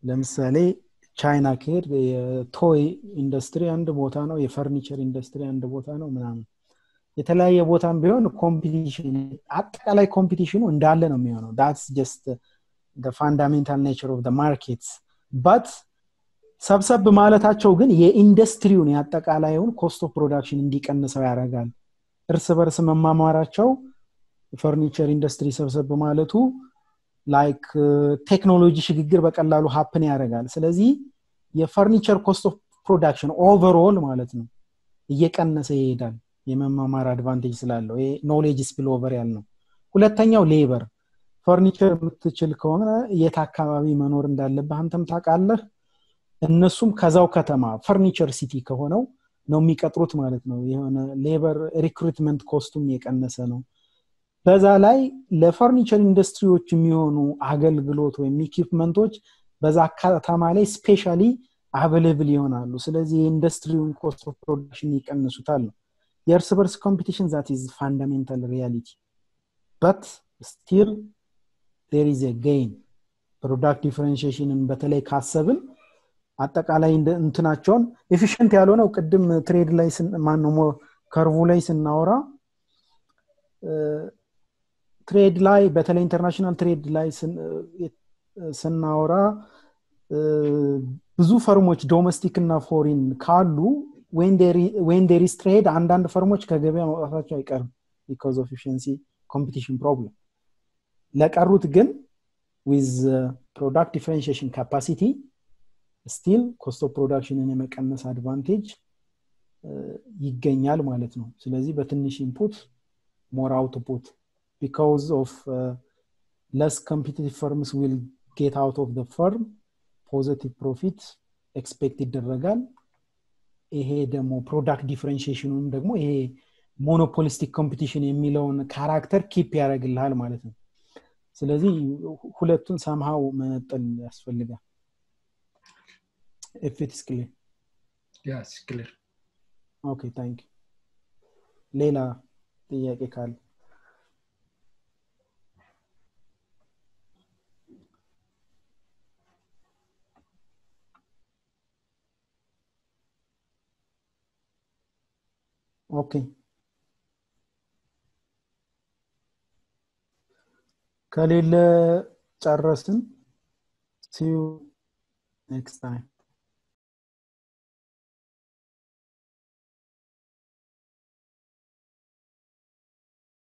ለምሳሌ ቻይና ከሄድ የቶይ ኢንዱስትሪ አንድ ቦታ ነው የፈርኒቸር ኢንዱስትሪ አንድ ቦታ ነው ምናምን የተለያየ ቦታም ቢሆን ኮምፒቲሽን አጠቃላይ ኮምፒቲሽኑ እንዳለ ነው የሚሆነው that's just the fundamental nature of the markets but ሰብሰብ ማለታቸው ግን የኢንዱስትሪውን ያጠቃላይውን ኮስት ኦፍ ፕሮዳክሽን እንዲቀንሰው ያደርጋል እርስ በርስ መማማራቸው ፈርኒቸር ኢንዱስትሪ ሰብሰብ ማለቱ ላይክ ቴክኖሎጂ ሽግግር በቀላሉ ሃፕን ያደርጋል ስለዚህ የፈርኒቸር ኮስት ኦፍ ፕሮዳክሽን ኦቨርኦል ማለት ነው እየቀነሰ ይሄዳል የመማማር አድቫንቴጅ ስላለው ይሄ ኖሌጅ ስፒል ኦቨር ያልነው ሁለተኛው ሌበር ፈርኒቸር የምትችል ከሆነ የት አካባቢ መኖር እንዳለበት አንተም ታውቃለህ እነሱም ከዛው ከተማ ፈርኒቸር ሲቲ ከሆነው ነው የሚቀጥሩት ማለት ነው የሆነ ሌበር ሪክሩትመንት ኮስቱም የቀነሰ ነው በዛ ላይ ለፈርኒቸር ኢንዱስትሪዎች የሚሆኑ አገልግሎት ወይ ኢኩዊፕመንቶች በዛ ከተማ ላይ ስፔሻሊ አቬሌብል ይሆናሉ ስለዚህ ኢንዱስትሪውን ኮስት ኦፍ ፕሮዳክሽን ይቀንሱታል የእርስ በርስ ኮምፒቲሽን that is fundamental reality but still there is a gain product differentiation በተለይ ካሰብን አጠቃላይ እንትናቸውን ኤፊሺየንት ያልሆነው ቅድም ትሬድ ላይ ማንነው ከርቭ ላይ ስናወራ ትሬድ ላይ በተለይ ኢንተርናሽናል ትሬድ ላይ ስናወራ ብዙ ፈርሞች ዶሜስቲክ እና ፎሪን ካሉ when there is trade አንዳንድ ፈርሞች ከገበያ መውጣታቸው አይቀርም because of efficiency competition problem ለቀሩት ግን with product differentiation capacity still cost of production in የመቀነስ advantage ይገኛል ማለት ነው ስለዚህ በትንሽ input more output because of less competitive firms will get out of the firm positive profit expect ይደረጋል ይሄ ደግሞ product differentiationን ደግሞ ይሄ ሞኖፖሊስቲክ ኮምፒቲሽን የሚለውን ካራክተር ኪፕ ያደርግልሃል ማለት ነው ስለዚህ ሁለቱን somehow መነጠል ያስፈልጋል if it is clear yes clear okay thank you ሌላ ጥያቄ ካለ okay ከሌለ ጨረስን see you next time